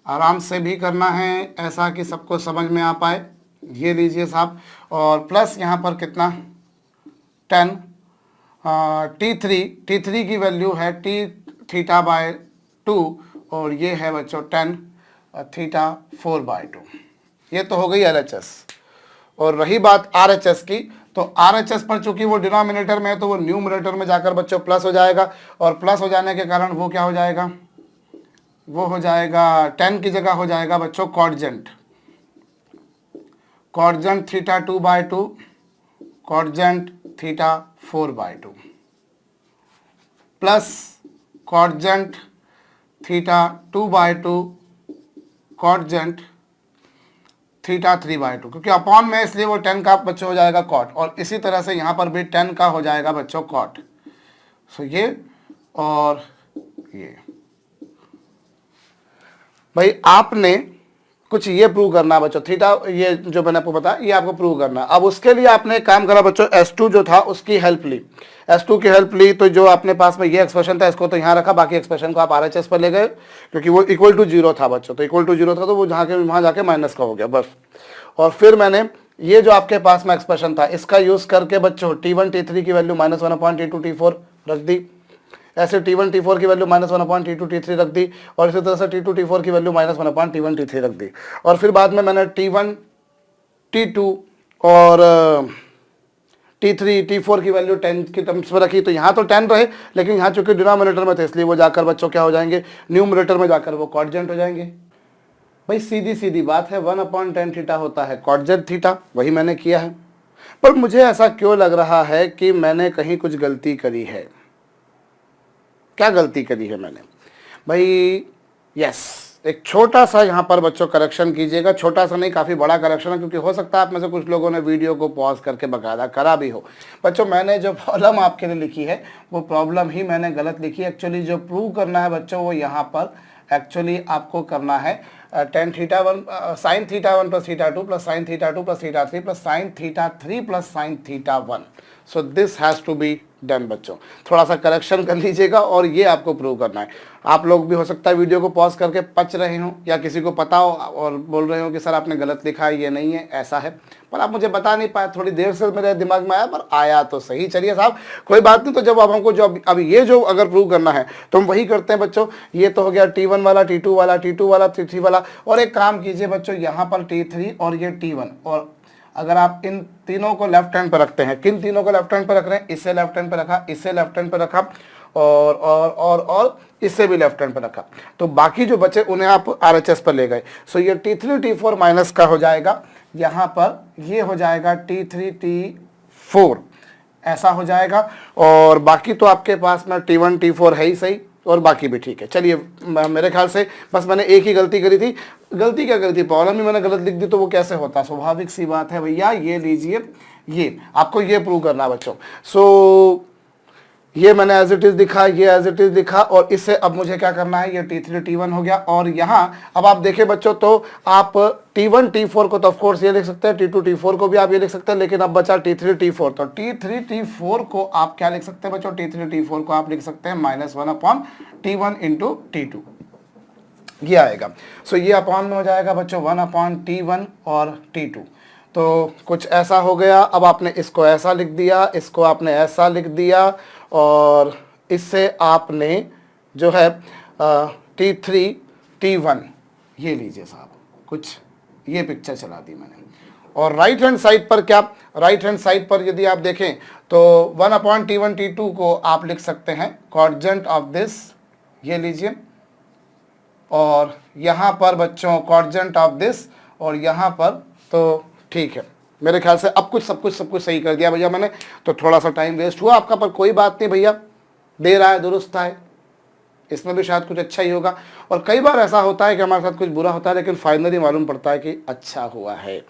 आराम से भी करना है, ऐसा कि सबको समझ में आ पाए। ये लीजिए साहब, और प्लस यहाँ पर कितना, 10 T3 की वैल्यू है θ/2, और ये है बच्चों 10 θ/4/2। ये तो हो गई LHS। और रही बात RHS की, तो RHS पर चूंकि वो डिनोमिनेटर में है तो वो न्यूमरेटर में जाकर बच्चों प्लस हो जाएगा, और प्लस हो जाने के कारण वो क्या हो जाएगा, वो हो जाएगा 10 की जगह हो जाएगा बच्चों कॉटजेंट θ/2/2, कॉटजेंट θ/4/2 प्लस कॉटजेंट θ/2/2 कॉटजेंट θ/3/2, क्योंकि अपॉन में इसलिए वो 10 का बच्चों हो जाएगा कॉट, और इसी तरह से यहाँ पर भी 10 का हो जाएगा बच्चों कॉट। सो ये और ये, भाई आपने कुछ ये प्रूव करना बच्चों, थीटा ये जो मैंने आपको बताया ये आपको प्रूव करना। अब उसके लिए आपने एक काम करा बच्चों, S2 जो था उसकी हेल्प ली, S2 की हेल्प ली, तो जो अपने पास में ये एक्सप्रेशन था इसको तो यहाँ रखा, बाकी एक्सप्रेशन को आप RHS पर ले गए, क्योंकि वो इक्वल टू 0 था बच्चों, तो इक्वल टू 0 था तो वो वहाँ जाके माइनस का हो गया बस। और फिर मैंने ये जो आपके पास में एक्सप्रेशन था इसका यूज़ करके बच्चों T1 T3 की वैल्यू -1 अपॉन T2 T4 रख दी, ऐसे T1 T4 की वैल्यू -1 अपॉन T2 T3 रख दी, और इसी तरह से T2 T4 की वैल्यू -1 अपॉन T1 T3 रख दी। और फिर बाद में मैंने T1 T2 और T3 T4 की वैल्यू 10 की टर्म्स में रखी, तो यहाँ तो 10 रहे, लेकिन यहाँ चूंकि डिनोमिनेटर में थे इसलिए वो जाकर बच्चों क्या हो जाएंगे, न्यूमरेटर में जाकर वो कॉटजेंट हो जाएंगे। भाई सीधी सीधी बात है, 1/10 थीटा होता है कॉटजेंट थीटा, वही मैंने किया है। पर मुझे ऐसा क्यों लग रहा है कि मैंने कहीं कुछ गलती करी है। क्या गलती करी है मैंने भाई? यस, एक छोटा सा यहाँ पर बच्चों करेक्शन कीजिएगा, छोटा सा नहीं काफ़ी बड़ा करेक्शन है, क्योंकि हो सकता है आप में से कुछ लोगों ने वीडियो को पॉज करके बकायदा करा भी हो। बच्चों मैंने जो प्रॉब्लम आपके लिए लिखी है वो प्रॉब्लम ही मैंने गलत लिखी है। एक्चुअली जो प्रूव करना है बच्चों वो यहाँ पर एक्चुअली आपको करना है tan theta 1 sin theta 1 plus theta 2 plus sin theta 2 plus theta 3 plus sin theta 3 plus sin theta 1। So this has to be done बच्चों। थोड़ा सा करेक्शन कर लीजिएगा और ये आपको प्रूव करना है। आप लोग भी हो सकता है वीडियो को पॉज करके पच रहे हो या किसी को पता हो और बोल रहे हो कि सर आपने गलत लिखा है, ये नहीं है, ऐसा है, पर आप मुझे बता नहीं पाए। थोड़ी देर से मेरे दिमाग में आया, पर आया तो सही। चलिए साहब कोई बात नहीं। तो जब अब हमको जो अब ये जो अगर प्रूव करना है तो हम वही करते हैं बच्चों। ये तो हो गया T1 वाला, T2 वाला, T2 वाला, T3 वाला, और एक काम कीजिए बच्चों यहाँ पर T3 और ये T1, और अगर आप इन तीनों को लेफ्ट हैंड पर रखते हैं, किन तीनों को लेफ्ट हैंड पर रख रहे हैं, इससे लेफ्ट हैंड पर रखा, इससे लेफ्ट हैंड पर रखा, और इससे भी लेफ्ट हैंड पर रखा, तो बाकी जो बचे उन्हें आप RHS पर ले गए। सो ये T3 T4 माइनस का हो जाएगा, यहाँ पर ये हो जाएगा T3 T4, ऐसा हो जाएगा। और बाकी तो आपके पास में T1 T4 है ही सही, और बाकी भी ठीक है। चलिए मेरे ख्याल से बस मैंने एक ही गलती करी थी। गलती क्या करी थी, प्रॉब्लम ही मैंने गलत लिख दी, तो वो कैसे होता, स्वाभाविक सी बात है भैया। ये लीजिए, ये आपको ये प्रूव करना है बच्चों। सो ये मैंने एज इट इज लिखा, ये एज इट इज लिखा, और इससे अब मुझे क्या करना है, ये T3 T1 हो गया। और यहाँ अब आप देखें बच्चों, तो आप T1 T4 को तो ऑफकोर्स ये लिख सकते हैं, T2 T4 को भी आप ये लिख सकते हैं, लेकिन अब बचा T3 T4। तो T3 T4 को आप क्या लिख सकते हैं बच्चों, T3 T4 को आप लिख सकते हैं -1/T1 इंटू T2, ये आएगा। सो ये अपॉन में हो जाएगा बच्चों 1/T1 और T2। तो कुछ ऐसा हो गया। अब आपने इसको ऐसा लिख दिया, इसको आपने ऐसा लिख दिया, और इससे आपने जो है T3 T1 ये लीजिए साहब, कुछ ये पिक्चर चला दी मैंने। और राइट हैंड साइड पर क्या, राइट हैंड साइड पर यदि आप देखें तो 1/T1 T2 को आप लिख सकते हैं कॉटजेंट ऑफ दिस, ये लीजिए, और यहाँ पर बच्चों कॉटजेंट ऑफ दिस, और यहाँ पर, तो ठीक है मेरे ख्याल से अब सब कुछ सही कर दिया भैया मैंने। तो थोड़ा सा टाइम वेस्ट हुआ आपका, पर कोई बात नहीं भैया, देर आए दुरुस्त आए, इसमें भी शायद कुछ अच्छा ही होगा। और कई बार ऐसा होता है कि हमारे साथ कुछ बुरा होता है, लेकिन फाइनली मालूम पड़ता है कि अच्छा हुआ है।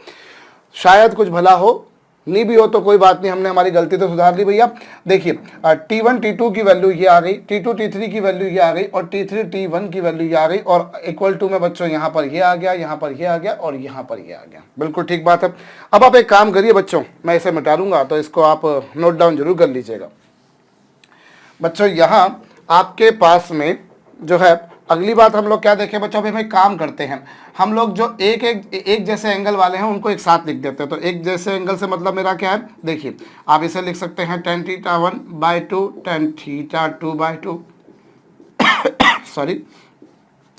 शायद कुछ भला हो, नहीं भी हो तो कोई बात नहीं, हमने हमारी गलती तो सुधार ली भैया। देखिए T1 T2 की वैल्यू ये आ गई, T2 T3 की वैल्यू ये आ गई, और T3 T1 की वैल्यू ये आ गई, और इक्वल टू में बच्चों यहाँ पर ये आ गया, यहाँ पर ये आ गया, और यहाँ पर ये आ गया। बिल्कुल ठीक बात है। अब आप एक काम करिए बच्चों, मैं इसे मिटा दूंगा, तो इसको आप नोट डाउन जरूर कर लीजिएगा बच्चों। यहाँ आपके पास में जो है अगली बात हम लोग क्या देखें बच्चों, अभी हम काम करते हैं। हम लोग जो एक जैसे एंगल वाले हैं उनको एक साथ लिख देते हैं। तो एक जैसे एंगल से मतलब मेरा क्या है, देखिए आप इसे लिख सकते हैं tan theta 1/2 tan theta 2/2 sorry,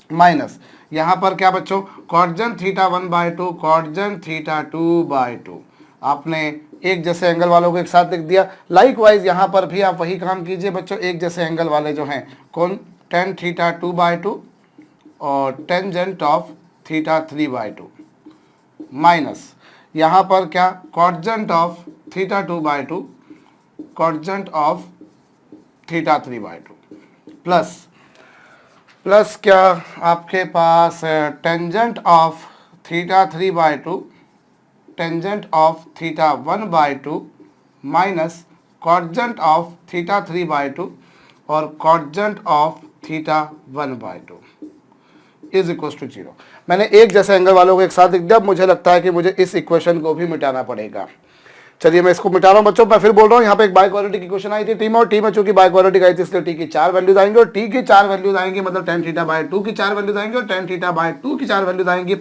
minus यहाँ पर क्या बच्चों, कॉटजेंट थीटा 1/2 कॉटजेंट थीटा 2/2। आपने एक जैसे एंगल वालों को एक साथ लिख दिया। लाइकवाइज यहाँ पर भी आप वही काम कीजिए बच्चों। एक जैसे एंगल वाले जो हैं कौन, tan थीटा 2/2 और टेंजेंट ऑफ थीटा 3/2, माइनस यहाँ पर क्या, cotangent of theta 2/2 cotangent of theta 3/2, plus क्या आपके पास tangent of theta 3/2 tangent of theta 1/2 minus cotangent of theta 3/2 और cotangent of theta 1/2 is equal to 0। मैंने एक जैसे एंगल वालों को एक साथ लिख दिया। मुझे लगता है कि मुझे इस इक्वेशन को भी मिटाना पड़ेगा। चलिए मैं इसको मिटा रहा हूं बच्चों। मैं फिर बोल रहा हूं, यहाँ पे एक बाय क्वालिटी की क्वेश्चन आई थी टी में, और टी में चूंकि बाय क्वालिटी आई थी इसलिए टी की 4 वैल्यूज आएंगे, और टी की 4 वैल्यूज आएंगी मतलब tan थीटा/2 की 4 वैल्यूज आएंगी, और tan थीटा/2 की 4 वैल्यूज आएंगी।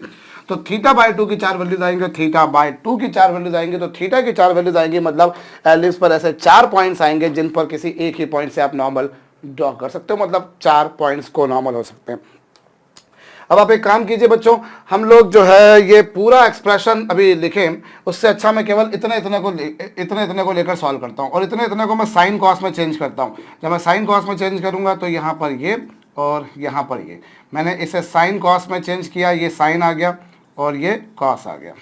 तो थीटा/2 की 4 वैल्यूज आएंगे, थीटा/2 की 4 वैल्यूज आएंगी, तो थीटा की 4 वैल्यूज आएंगी, मतलब एलिप्स पर ऐसे 4 पॉइंट्स आएंगे जिन पर किसी एक ही पॉइंट से आप नॉर्मल ड्रॉ कर सकते हो, मतलब 4 पॉइंट्स को नॉर्मल हो सकते हैं। अब आप एक काम कीजिए बच्चों, हम लोग जो है ये पूरा एक्सप्रेशन अभी लिखें, उससे अच्छा मैं केवल इतने इतने को लेकर सॉल्व करता हूँ, और इतने को मैं साइन कॉस में चेंज करता हूँ। जब मैं साइन कॉस में चेंज करूँगा तो यहाँ पर ये और यहाँ पर ये, मैंने इसे साइन कॉस में चेंज किया, ये साइन आ गया और ये कॉस आ गया।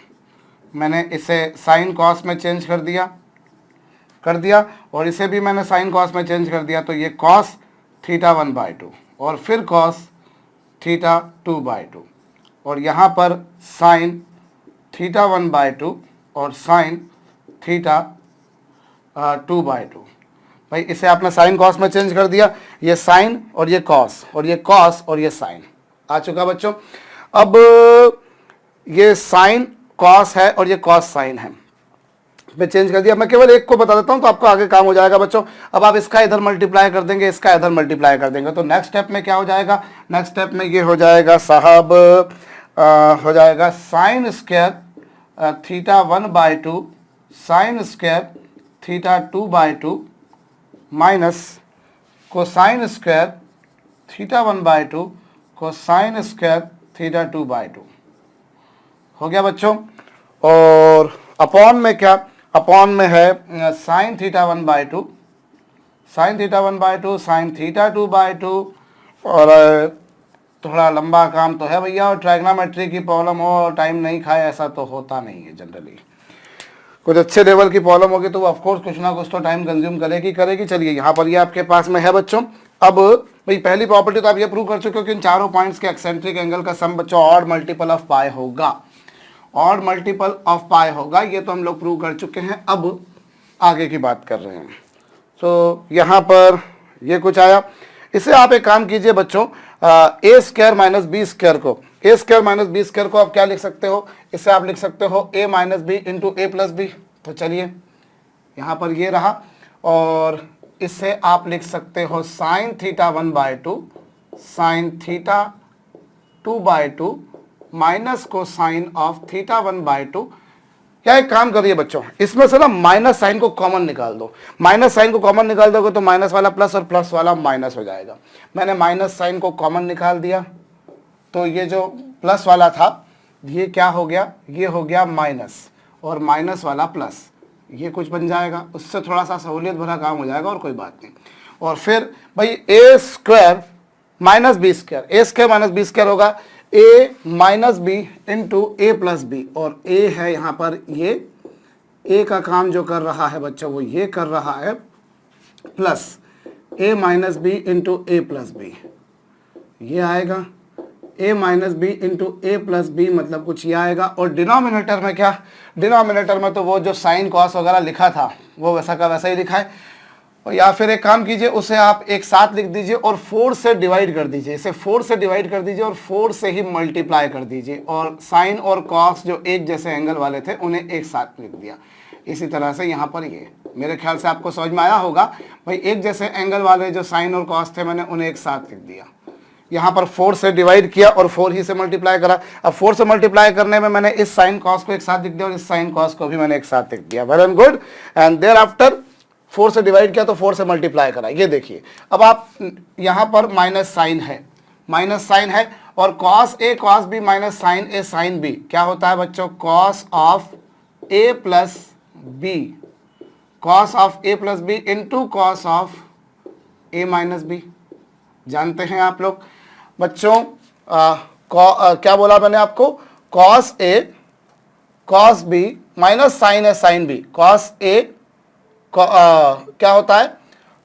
मैंने इसे साइन कॉस में चेंज कर दिया और इसे भी मैंने साइन कॉस में चेंज कर दिया, तो ये कॉस थीटा 1/2 और फिर कॉस थीटा 2/2 और यहाँ पर साइन थीटा 1/2 और साइन थीटा 2/2। भाई इसे आपने साइन कॉस में चेंज कर दिया, ये साइन और ये कॉस और ये कॉस और ये साइन आ चुका बच्चों। अब ये साइन कॉस है और ये कॉस साइन है, मैं चेंज कर दिया। मैं केवल एक को बता देता हूं तो आपको आगे काम हो जाएगा बच्चों। अब आप इसका इधर मल्टीप्लाई कर देंगे, इसका इधर मल्टीप्लाई कर देंगे, तो नेक्स्ट स्टेप में क्या हो जाएगा, नेक्स्ट स्टेप में ये हो जाएगा साहब, हो जाएगा sine square theta 1/2 sine square theta 2/2 minus cosine square theta 1/2 cosine square theta 2/2 हो गया बच्चों। और अपॉन में क्या, अपॉन में है sine theta 1/2 sine theta 1/2 sine theta 2/2। और थोड़ा लंबा काम तो है भैया, और ट्राइग्नोमेट्री की प्रॉब्लम हो और टाइम नहीं खाए ऐसा तो होता नहीं है जनरली। कुछ अच्छे लेवल की प्रॉब्लम होगी तो ऑफकोर्स कुछ ना कुछ तो टाइम कंज्यूम करेगी। चलिए यहाँ पर ये आपके पास में है बच्चों। अब भाई पहली प्रॉपर्टी तो आप ये प्रूव कर चुके हो कि इन चारों पॉइंट्स के एक्सेंट्रिक एंगल का सम बच्चों ऑड मल्टीपल ऑफ पाई होगा, ऑड मल्टीपल ऑफ पाई होगा, ये तो हम लोग प्रूव कर चुके हैं। अब आगे की बात कर रहे हैं। तो यहाँ पर ये कुछ आया, इसे आप एक काम कीजिए बच्चों, a square minus B square को, ए स्क्वायर माइनस बी स्क्वायर को आप क्या लिख सकते हो, इसे आप लिख सकते हो ए माइनस बी इंटू ए प्लस बी। तो चलिए यहाँ पर ये रहा, और इससे आप लिख सकते हो sine theta 1/2 sine theta 2/2 minus को साइन ऑफ थीटा 1/2। या एक काम करिए बच्चों, इसमें से ना माइनस साइन को कॉमन निकाल दो, माइनस साइन को कॉमन निकाल दोगे तो माइनस वाला प्लस और प्लस वाला माइनस हो जाएगा। मैंने माइनस साइन को कॉमन निकाल दिया, तो ये जो प्लस वाला था ये क्या हो गया, ये हो गया माइनस, और माइनस वाला प्लस, ये कुछ बन जाएगा, उससे थोड़ा सा सहूलियत भरा काम हो जाएगा और कोई बात नहीं। और फिर भाई ए स्क्वायर माइनस बी स्क्वायर, ए स्क्वायर माइनस बी स्क्वायर होगा ए माइनस बी इंटू ए प्लस बी, और ए है यहाँ पर, ये ए का काम जो कर रहा है बच्चों वो ये कर रहा है, प्लस ए माइनस बी इंटू ए प्लस बी, ये आएगा ए माइनस बी इंटू ए प्लस बी, मतलब कुछ ये आएगा। और डिनोमिनेटर में क्या, डिनोमिनेटर में तो वो जो साइन कॉस वगैरह लिखा था वो वैसा का वैसा ही लिखा है, और या फिर एक काम कीजिए उसे आप एक साथ लिख दीजिए और 4 से डिवाइड कर दीजिए, इसे 4 से डिवाइड कर दीजिए और 4 से ही मल्टीप्लाई कर दीजिए, और साइन और कॉस जो एक जैसे एंगल वाले थे उन्हें एक साथ लिख दिया। इसी तरह से यहाँ पर ये मेरे ख्याल से आपको समझ में आया होगा भाई, एक जैसे एंगल वाले जो साइन और कॉस थे मैंने उन्हें एक साथ लिख दिया, यहाँ पर 4 से डिवाइड किया और 4 ही से मल्टीप्लाई करा। अब 4 से मल्टीप्लाई करने में मैंने इस साइन कॉस को एक साथ लिख दिया और इस साइन कॉस को भी मैंने एक साथ लिख दिया, well and good. And thereafter 4 से डिवाइड किया तो 4 से मल्टीप्लाई करा, ये देखिए। अब आप यहाँ पर माइनस साइन है, माइनस साइन है, और कॉस ए कॉस बी माइनस साइन ए साइन बी क्या होता है बच्चों, cos of A plus B, cos of A plus B into cos of A minus B. जानते हैं आप लोग बच्चों, क्या बोला मैंने आपको, cos A cos B minus sine A sine B, cos A क्या होता है,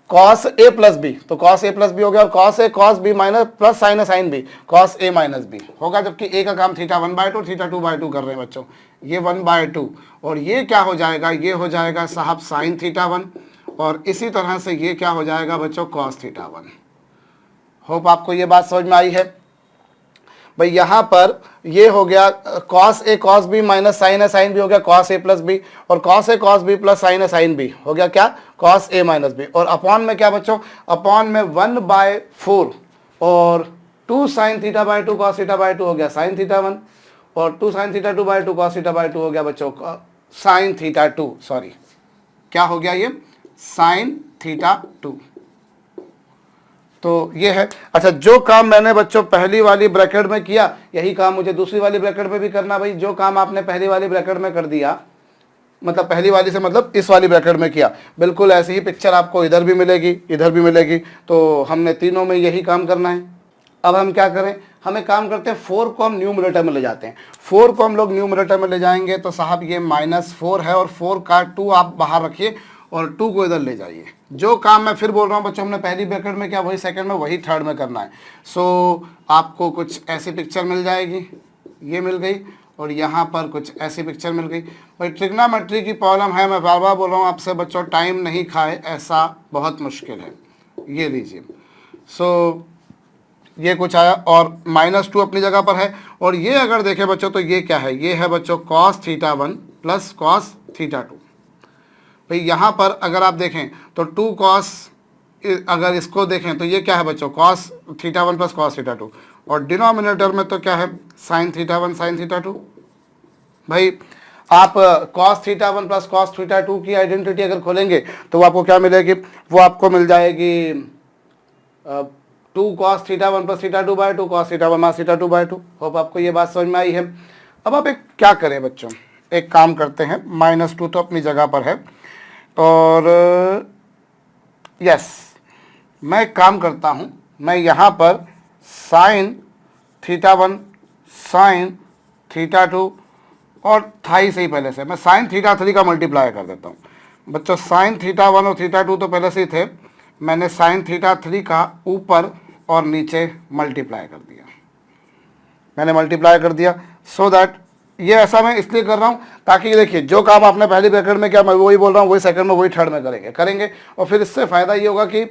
कॉस ए प्लस बी, तो कॉस ए प्लस बी हो गया, और cos A cos B minus plus sine A sine B, cos a minus b होगा, जबकि ए का काम थीटा 1/2 थीटा 2/2 कर रहे हैं बच्चों, ये 1/2, और ये क्या हो जाएगा, ये हो जाएगा साहब साइन थीटा 1, और इसी तरह से ये क्या हो जाएगा बच्चों, कॉस थीटा 1। होप आपको ये बात समझ में आई है भाई। यहाँ पर ये हो गया cos A cos B minus sine A sine B हो गया कॉस ए प्लस बी, और कॉस ए कॉस बी प्लस साइन ए साइन बी हो गया क्या, कॉस ए माइनस बी। और अपॉन में क्या बच्चों, अपॉन में 1/4 और 2 sine theta by 2 cos theta by 2 हो गया साइन थीटा 1, और 2 sine theta 2/2 cos theta by 2 हो गया बच्चों साइन थीटा 2, सॉरी क्या हो गया ये, साइन थीटा 2। तो ये है। अच्छा, जो काम मैंने बच्चों पहली वाली ब्रैकेट में किया यही काम मुझे दूसरी वाली ब्रैकेट में भी करना। भाई जो काम आपने पहली वाली ब्रैकेट में कर दिया, मतलब पहली वाली से मतलब इस वाली ब्रैकेट में किया, बिल्कुल ऐसी ही पिक्चर आपको इधर भी मिलेगी, इधर भी मिलेगी। तो हमने तीनों में यही काम करना है। अब हम क्या करें, हमें काम करते हैं 4 को हम न्यूमरेटर में ले जाते हैं। 4 को हम लोग न्यूमरेटर में ले जाएंगे तो साहब ये -4 है और 4 का 2 आप बाहर रखिए और 2 को इधर ले जाइए। जो काम मैं फिर बोल रहा हूँ बच्चों, हमने पहली ब्रैकेट में किया वही सेकंड में वही थर्ड में करना है। सो आपको कुछ ऐसी पिक्चर मिल जाएगी, ये मिल गई, और यहाँ पर कुछ ऐसी पिक्चर मिल गई। भाई ट्रिग्नोमेट्री की प्रॉब्लम है, मैं बार बार बोल रहा हूँ आपसे बच्चों, टाइम नहीं खाए ऐसा बहुत मुश्किल है। ये लीजिए। सो ये कुछ आया और -2 अपनी जगह पर है। और ये अगर देखें बच्चों तो ये क्या है, ये है बच्चों cos θ1 प्लस cos θ2। भाई यहाँ पर अगर आप देखें तो 2 cos, अगर इसको देखें तो ये क्या है बच्चों, cos θ1 प्लस cos θ2, और डिनोमिनेटर में तो क्या है sin θ1 sin θ2। भाई आप cos θ1 प्लस cos θ2 की आइडेंटिटी अगर खोलेंगे तो वो आपको क्या मिलेगी, वो आपको मिल जाएगी 2 cos θ1 plus θ2 by 2 cos θ1 minus θ2 by 2। Hope आपको ये बात समझ में आई है। अब आप एक क्या करें बच्चों, एक काम करते हैं, -2 तो अपनी जगह पर है, और यस मैं एक काम करता हूँ, मैं यहाँ पर sin θ1 sin θ2 और थाई से ही पहले से मैं sin θ3 का मल्टीप्लाई कर देता हूँ। बच्चों sin θ1 और θ2 तो पहले से ही थे, मैंने sin θ3 का ऊपर और नीचे मल्टीप्लाई कर दिया, मैंने मल्टीप्लाई कर दिया। सो दैट ये ऐसा मैं इसलिए कर रहा हूँ ताकि देखिए जो काम आपने पहली ब्रैकेट में किया मैं वही बोल रहा हूँ, वही सेकंड में वही थर्ड में करेंगे। और फिर इससे फ़ायदा ये होगा कि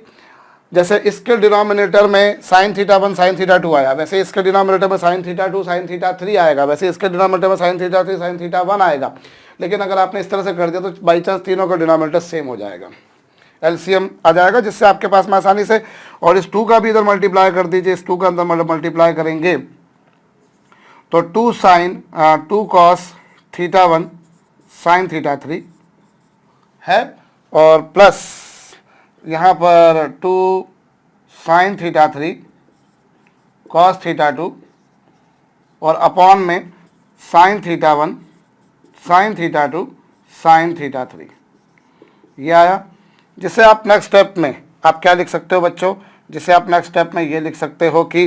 जैसे इसके डिनोमिनेटर में sin θ1 sin θ2 आया, वैसे इसके डिनोमिनेटर में sin θ2 sin θ3 आएगा, वैसे इसके डिनोमिनेटर में sin θ3 sin θ1 आएगा। लेकिन अगर आपने इस तरह से कर दिया तो बाई चांस तीनों का डिनोमिनेटर सेम हो जाएगा, एलसीएम आ जाएगा, जिससे आपके पास में आसानी से, और इस 2 का भी इधर मल्टीप्लाई कर दीजिए, इस 2 का अंदर मल्टीप्लाई करेंगे तो 2 cos θ1 sin θ3 है, और प्लस यहाँ पर 2 sin θ3 cos θ2 और अपॉन में sin θ1 sin θ2 sin θ3, ये आया। जिसे आप नेक्स्ट स्टेप में आप क्या लिख सकते हो बच्चों, जिसे आप नेक्स्ट स्टेप में ये लिख सकते हो कि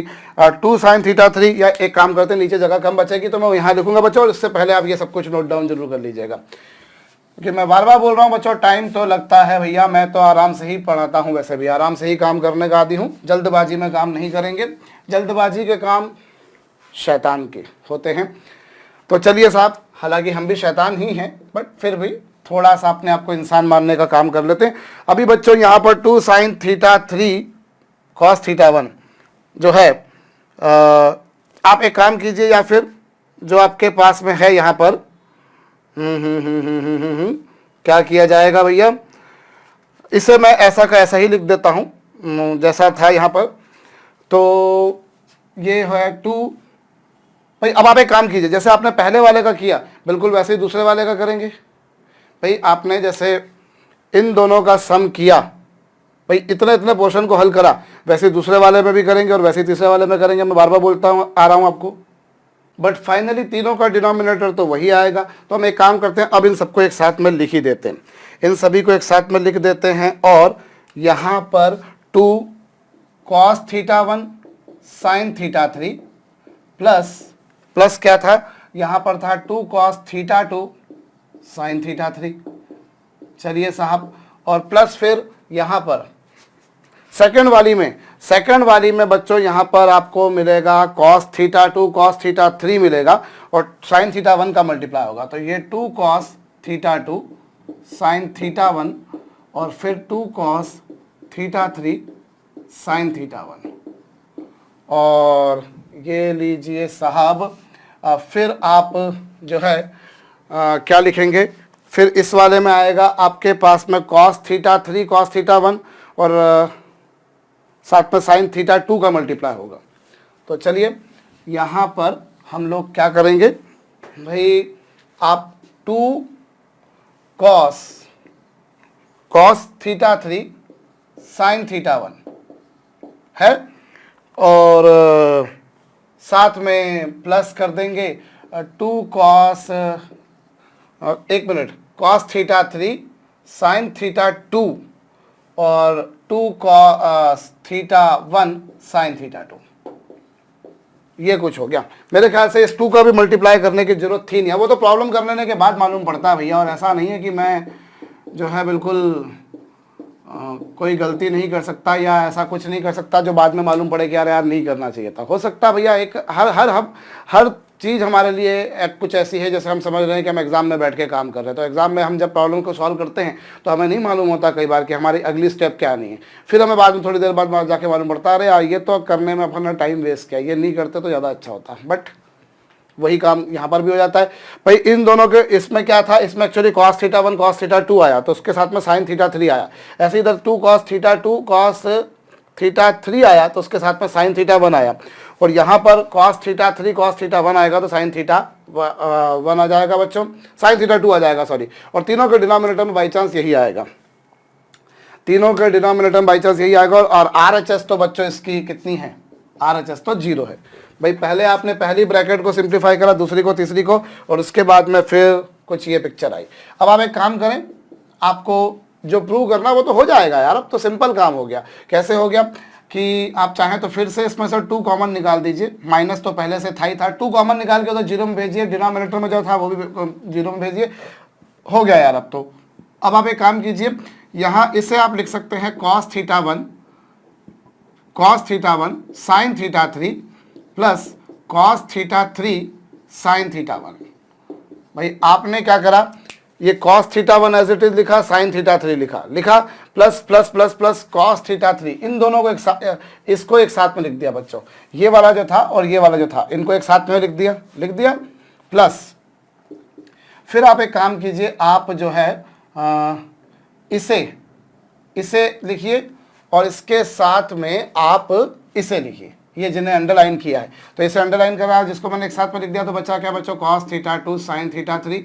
2 sin θ3, या एक काम करते हैं नीचे जगह कम बचेगी तो मैं यहाँ लिखूंगा बच्चों, और इससे पहले आप ये सब कुछ नोट डाउन जरूर कर लीजिएगा, क्योंकि मैं बार बार बोल रहा हूँ बच्चों टाइम तो लगता है भैया, मैं तो आराम से ही पढ़ाता हूँ, वैसे भी आराम से ही काम करने का आदी हूँ, जल्दबाजी में काम नहीं करेंगे, जल्दबाजी के काम शैतान के होते हैं। तो चलिए साहब, हालांकि हम भी शैतान ही हैं बट फिर भी थोड़ा सा अपने आप को इंसान मानने का काम कर लेते हैं। अभी बच्चों यहाँ पर 2 sin θ3 cos θ1 जो है, आप एक काम कीजिए, या फिर जो आपके पास में है यहाँ पर क्या किया जाएगा भैया, इसे मैं ऐसा का ऐसा ही लिख देता हूँ जैसा था यहाँ पर। तो ये है 2, भाई अब आप एक काम कीजिए, जैसे आपने पहले वाले का किया बिल्कुल वैसे ही दूसरे वाले का करेंगे। भाई आपने जैसे इन दोनों का सम किया, भाई इतने इतने पोर्शन को हल करा, वैसे दूसरे वाले में भी करेंगे और वैसे तीसरे वाले में करेंगे। मैं बार बार बोलता हूँ आ रहा हूँ आपको, बट फाइनली तीनों का डिनोमिनेटर तो वही आएगा। तो हम एक काम करते हैं, अब इन सबको एक साथ में लिख ही देते हैं, इन सभी को एक साथ में लिख देते हैं, और यहाँ पर 2 cos θ1 sin θ3 प्लस क्या था यहाँ पर था 2 cos θ2 sin θ3। चलिए साहब, और प्लस फिर यहाँ पर सेकंड वाली में बच्चों यहाँ पर आपको मिलेगा cos θ2 cos θ3 मिलेगा, और sin θ1 का मल्टीप्लाई होगा, तो ये 2 cos θ2 sin θ1 और फिर 2 cos θ3 sin θ1, और ये लीजिए साहब। फिर आप जो है क्या लिखेंगे, फिर इस वाले में आएगा आपके पास में cos θ3 cos θ1 और साथ में sin θ2 का मल्टीप्लाई होगा। तो चलिए यहाँ पर हम लोग क्या करेंगे भाई, आप 2 cos θ3 sin θ1 है, और साथ में प्लस कर देंगे 2 cos, एक minute, cos theta 3 sine theta 2 और 2 cos थीटा 1 साइन थीटा 2। ये कुछ हो गया। मेरे ख्याल से इस 2 का भी मल्टीप्लाई करने की जरूरत थी नहीं, वो तो प्रॉब्लम कर लेने के बाद मालूम पड़ता है भैया, और ऐसा नहीं है कि मैं जो है बिल्कुल कोई गलती नहीं कर सकता या ऐसा कुछ नहीं कर सकता जो बाद में मालूम पड़े कि यार नहीं करना चाहिए था। हो सकता है भैया, एक हर चीज़ हमारे लिए एक कुछ ऐसी है, जैसे हम समझ रहे हैं कि हम एग्ज़ाम में बैठ के काम कर रहे हैं, तो एग्ज़ाम में हम जब प्रॉब्लम को सॉल्व करते हैं तो हमें नहीं मालूम होता कई बार कि हमारी अगली स्टेप क्या नहीं है, फिर हमें बाद में थोड़ी देर बाद जाके मालूम पड़ता है अरे यार ये तो करने में अपना टाइम वेस्ट किया, ये नहीं करते तो ज़्यादा अच्छा होता। बट वही काम यहाँ पर भी हो जाता है भाई। इन दोनों के इसमें क्या था, इसमें actually cos theta 1 cos theta 2 आया, तो उसके साथ में sin थीटा 3 आया। ऐसे इधर 2 cos थीटा 2 cos थीटा 3 आया, तो उसके साथ में sin थीटा 1 आया, और यहाँ पर cos थीटा 3 cos थीटा 1 आएगा तो sin थीटा 1 आ जाएगा बच्चों, sin थीटा 2 आ जाएगा सॉरी। और तीनों के डिनोमिनेटर में बाई चांस यही आएगा, तीनों के डिनोमिनेटर में बाई चांस यही आएगा। और RHS तो बच्चों इसकी कितनी है, RHS तो 0 है भाई। पहले आपने पहली ब्रैकेट को सिंप्लीफाई करा, दूसरी को, तीसरी को, और उसके बाद में फिर कुछ ये पिक्चर आई। अब आप एक काम करें, आपको जो प्रूव करना वो तो हो जाएगा यार, अब तो सिंपल काम हो गया। कैसे हो गया कि आप चाहें तो फिर से इसमें से 2 कॉमन निकाल दीजिए, माइनस तो पहले से था ही था, 2 कॉमन निकाल के तो 0 में भेजिए, डिनोमिनेटर में जो था वो भी 0 में भेजिए, हो गया यार अब तो। अब आप एक काम कीजिए, यहाँ इसे आप लिख सकते हैं cos theta 1 sine theta 3 plus cos theta 3 sine theta 1। भाई आपने क्या करा, ये cos theta 1 as it is लिखा, साइन थीटा 3 लिखा plus plus plus plus cos theta 3, इन दोनों को इसको एक साथ में लिख दिया बच्चों, ये वाला जो था और ये वाला जो था इनको एक साथ में लिख दिया प्लस। फिर आप एक काम कीजिए, आप जो है इसे लिखिए और इसके साथ में आप इसे लिखिए, ये जिन्हें अंडरलाइन किया है तो इसे अंडरलाइन करा है, जिसको मैंने एक साथ में लिख दिया, तो बचा क्या बच्चों, cos थीटा 2 साइन थीटा 3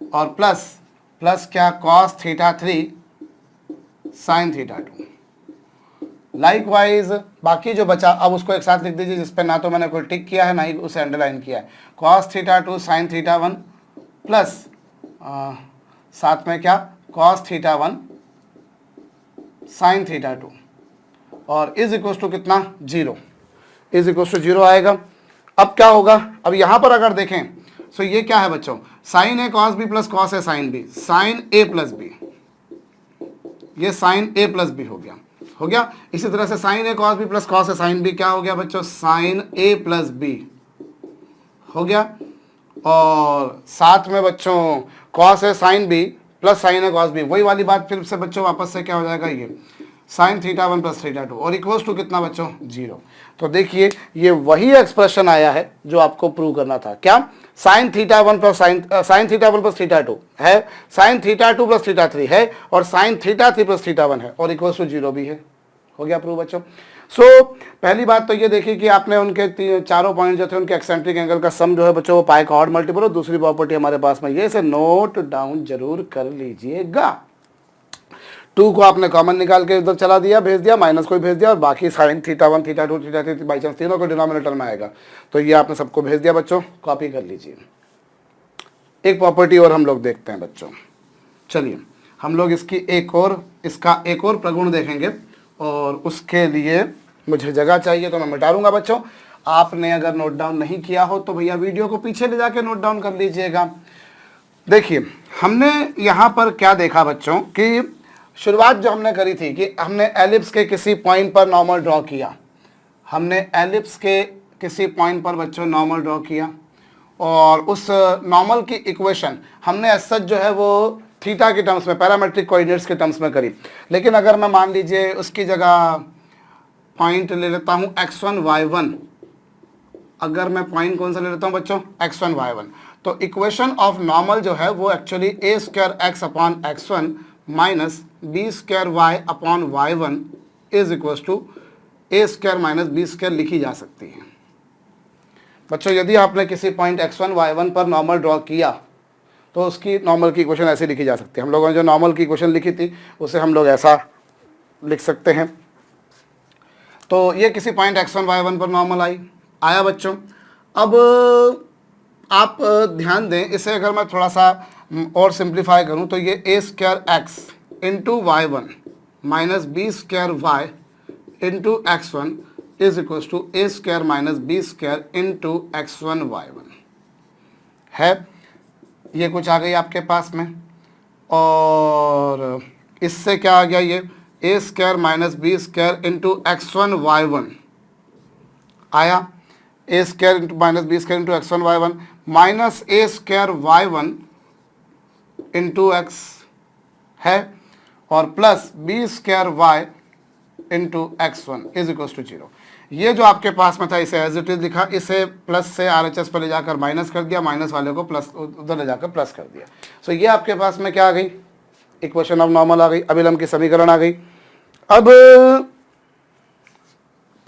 और प्लस क्या cos theta 3 sine theta 2। Likewise बाकी जो बचा अब उसको एक साथ लिख दीजिए, जिस पे ना तो मैंने कोई टिक किया है ना ही उसे अंडरलाइन किया है। cos theta 2 sign theta 1 plus साथ में क्या cos थीटा 1 साइन थीटा 2 और इज इक्वल टू कितना 0, इज इक्वल टू 0 आएगा। अब क्या होगा, अब यहाँ पर अगर देखें तो ये क्या है बच्चों, sign A cos B plus cos A sine B, sign A plus B, ये साइन ए प्लस बी हो गया। इसी तरह से sign A cos B plus cos A sine B क्या हो गया बच्चों, साइन ए प्लस बी हो गया। और साथ में बच्चों cos A sine B plus sine A cos B, वही वाली बात फिर से बच्चों वापस से क्या हो जाएगा, ये साइन थीटा 1 प्लस थीटा 2 और इक्वल्स टू कितना बच्चों 0। तो देखिए ये वही एक्सप्रेशन आया है जो आपको प्रूव करना था। क्या, sign theta 1 plus sign theta 1 plus theta 2 है, साइन थीटा 2 प्लस थीटा 3 है और साइन थीटा 3 प्लस थीटा 1 है और इक्वल्स टू 0 भी है। हो गया प्रूव बच्चों। सो पहली बात तो ये देखिए कि आपने उनके चारों पॉइंट जो थे उनके एक्सेंट्रिक एंगल का सम जो है बच्चों वो पाई का ऑड मल्टीपल हो। दूसरी प्रॉपर्टी हमारे पास में ये, इसे नोट डाउन जरूर कर लीजिएगा। 2 को आपने कॉमन निकाल के इधर चला दिया, भेज दिया, माइनस को भेज दिया और बाकी sign theta 1 theta 2 theta 3 by chance तीनों को डिनोमिनेटर में आएगा, तो ये आपने सबको भेज दिया बच्चों, कॉपी कर लीजिए। एक प्रॉपर्टी और हम लोग देखते हैं बच्चों, चलिए हम लोग इसका एक और प्रगुण देखेंगे और उसके लिए मुझे जगह चाहिए तो मैं मिटा दूंगा बच्चों। आपने अगर नोट डाउन नहीं किया हो तो भैया वीडियो को पीछे ले जाके नोट डाउन कर लीजिएगा। देखिए हमने यहाँ पर क्या देखा बच्चों कि शुरुआत जो हमने करी थी कि हमने एलिप्स के किसी पॉइंट पर नॉर्मल ड्रॉ किया, हमने एलिप्स के किसी पॉइंट पर बच्चों नॉर्मल ड्रॉ किया और उस नॉर्मल की इक्वेशन हमने एज सच जो है वो थीटा के टर्म्स में, पैरामेट्रिक कोऑर्डिनेट्स के टर्म्स में करी। लेकिन अगर मैं मान लीजिए उसकी जगह पॉइंट ले लेता हूँ x1 y1, अगर मैं पॉइंट कौन सा ले लेता हूँ बच्चों x1 y1, तो इक्वेशन ऑफ नॉर्मल जो है वो actually a square x upon x1 minus B square Y upon y1 is equal to a square minus B square लिखी जा सकती है बच्चों। यदि आपने किसी पॉइंट x1 y1 पर नॉर्मल ड्रॉ किया तो उसकी नॉर्मल की इक्वेशन ऐसे लिखी जा सकती है। हम लोगों ने जो नॉर्मल की इक्वेशन लिखी थी उसे हम लोग ऐसा लिख सकते हैं तो ये किसी पॉइंट x1 y1 पर नॉर्मल आया बच्चों। अब आप ध्यान दें, इसे अगर मैं थोड़ा सा और सिंप्लीफाई करूं तो ये a square x into y1 minus B square y into x1 is equal to a square minus B square into x1 y1 है। ये कुछ आ गई आपके पास में, और इससे क्या आ गया, ये a square minus B square into x1 y1 आया, a square into minus B square into x1 y1 minus a square y1 into x है, और plus B square y into x1 is equal to 0। ये जो आपके पास में था इसे एज इट इज लिखा, इसे प्लस से RHS पर ले जाकर माइनस कर दिया, माइनस वाले को प्लस उधर ले जाकर प्लस कर दिया। सो ये आपके पास में क्या आ गई, इक्वेशन ऑफ नॉर्मल आ गई, अभिलंब की समीकरण आ गई। अब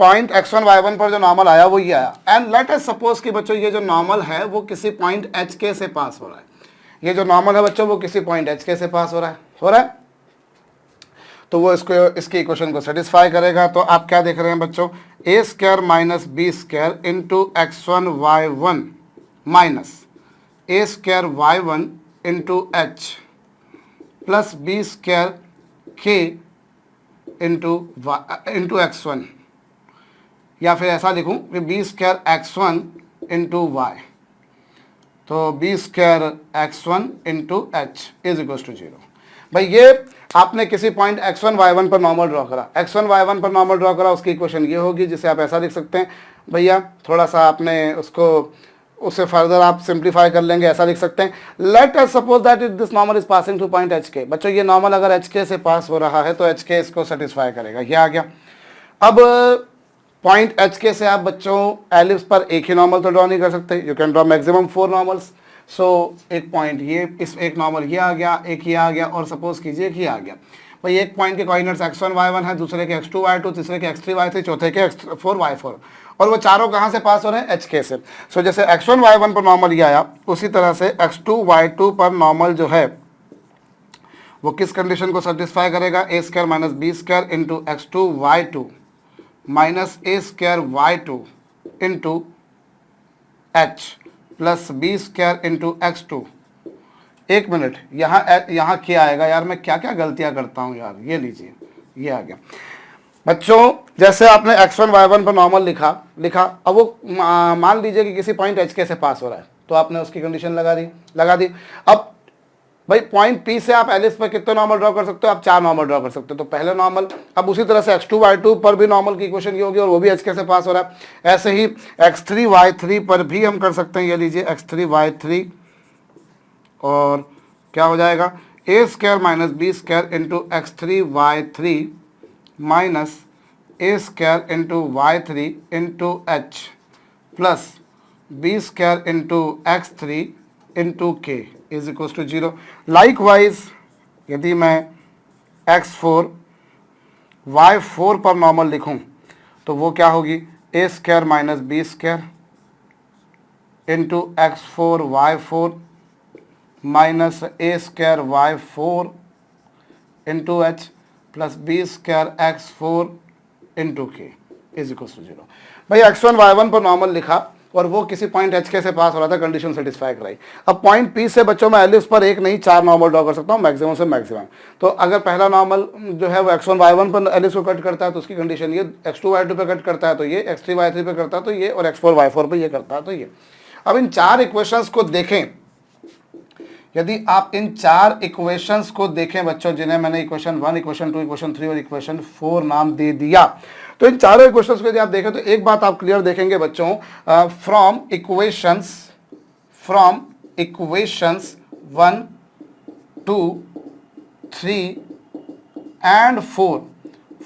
पॉइंट x1 y1 पर जो नॉर्मल आया वो ये आया, एंड लेट अस सपोज कि बच्चों ये जो नॉर्मल है वो किसी पॉइंट HK से पास हो रहा है। ये जो नॉर्मल है बच्चों वो किसी पॉइंट HK से पास हो रहा है, तो वो इसकी इक्वेशन को सेटिस्फाई करेगा। तो आप क्या देख रहे हैं बच्चों, a square minus B square into x1 y1 minus a square y1 into h plus B square k into x1, या फिर ऐसा लिखूं कि b square x1 into y, तो b square x1 into h is equal to 0। भाई ये आपने किसी पॉइंट x1 y1 पर नॉर्मल ड्रॉ करा, x1 y1 पर नॉर्मल ड्रॉ करा, उसकी इक्वेशन ये होगी, जिसे आप ऐसा लिख सकते हैं भैया, थोड़ा सा आपने उससे फर्दर आप सिंप्लीफाई कर लेंगे, ऐसा लिख सकते हैं, let us suppose that this normal is passing through point HK। बच्चों ये नॉर्मल अगर HK से पास हो रहा है तो HK इसको सेटिस्फाई करेगा, ये आ गया। अब पॉइंट HK से आप बच्चों एलिप्स पर एक ही नॉर्मल तो ड्रॉ नहीं कर सकते, you can draw maximum 4 normals. So एक पॉइंट ये, इस एक नॉर्मल ये आ गया, एक ये आ गया, और सपोज कीजिए कि ये आ गया। भाई एक पॉइंट के कोऑर्डिनेट्स x1 y1 है, दूसरे के x2 y2, तीसरे के x3 y3, चौथे के x4 y4, और वो चारों कहाँ से पास हो रहे हैं, HK से। सो जैसे x1 y1 पर नॉर्मल ये आया, उसी तरह से x2 y2 पर नॉर्मल जो है वो किस कंडीशन को सेटिस्फाई करेगा, a square minus B square into x2 y2 minus a square y2 into h plus B square into x2। एक मिनट, यहाँ क्या आएगा यार, मैं क्या क्या गलतियां करता हूँ यार, ये लीजिए ये आ गया बच्चों। जैसे आपने x1 y1 पर नॉर्मल लिखा, अब वो मान लीजिए कि किसी पॉइंट HK से पास हो रहा है, तो आपने उसकी कंडीशन लगा दी। अब भाई पॉइंट P से आप एलिप्स पर कितने नॉर्मल ड्रॉ कर सकते हो, आप 4 नॉर्मल ड्रॉ कर सकते हो, तो पहले नॉर्मल। अब उसी तरह से x2 y2 पर भी नॉर्मल की इक्वेशन ये होगी, और वो भी HK से पास हो रहा है। ऐसे ही x3 y3 पर भी हम कर सकते हैं, ये लीजिए x3 y3, और क्या हो जाएगा, a square minus B square into x3 y3 minus a square into y3 into h plus B square into x3 into k is equal to 0। Likewise यदि मैं x4 y4 पर नॉर्मल लिखूं तो वो क्या होगी, a square minus B square into x4 y4 minus a square y4 into h plus B square x4 into k is equal to 0। भाई x1 y1 पर नॉर्मल लिखा और वो किसी पॉइंट HK से पास हो रहा था, कंडीशन सेटिस्फाई कराई। अब पॉइंट P से बच्चों मैं एलिप्स पर एक नहीं 4 नॉर्मल ड्रॉ कर सकता हूँ, मैक्सिमम से मैक्सिमम। तो अगर पहला नॉर्मल जो है वो x1 y1 पर एलिप्स को कट करता है तो उसकी कंडीशन ये, x2 y2 पे कट करता है तो ये, x3 y3 पे करता है तो ये, और x4 y4 पे ये करता है तो ये। अब इन 4 इक्वेशंस को देखें, यदि आप इन 4 इक्वेशंस को देखें बच्चों, जिन्हें मैंने इक्वेशन 1, इक्वेशन 2, इक्वेशन 3 और इक्वेशन 4 नाम दे दिया, तो इन चारों इक्वेशंस को यदि आप देखें तो एक बात आप क्लियर देखेंगे बच्चों, from equations 1, 2, 3 and 4,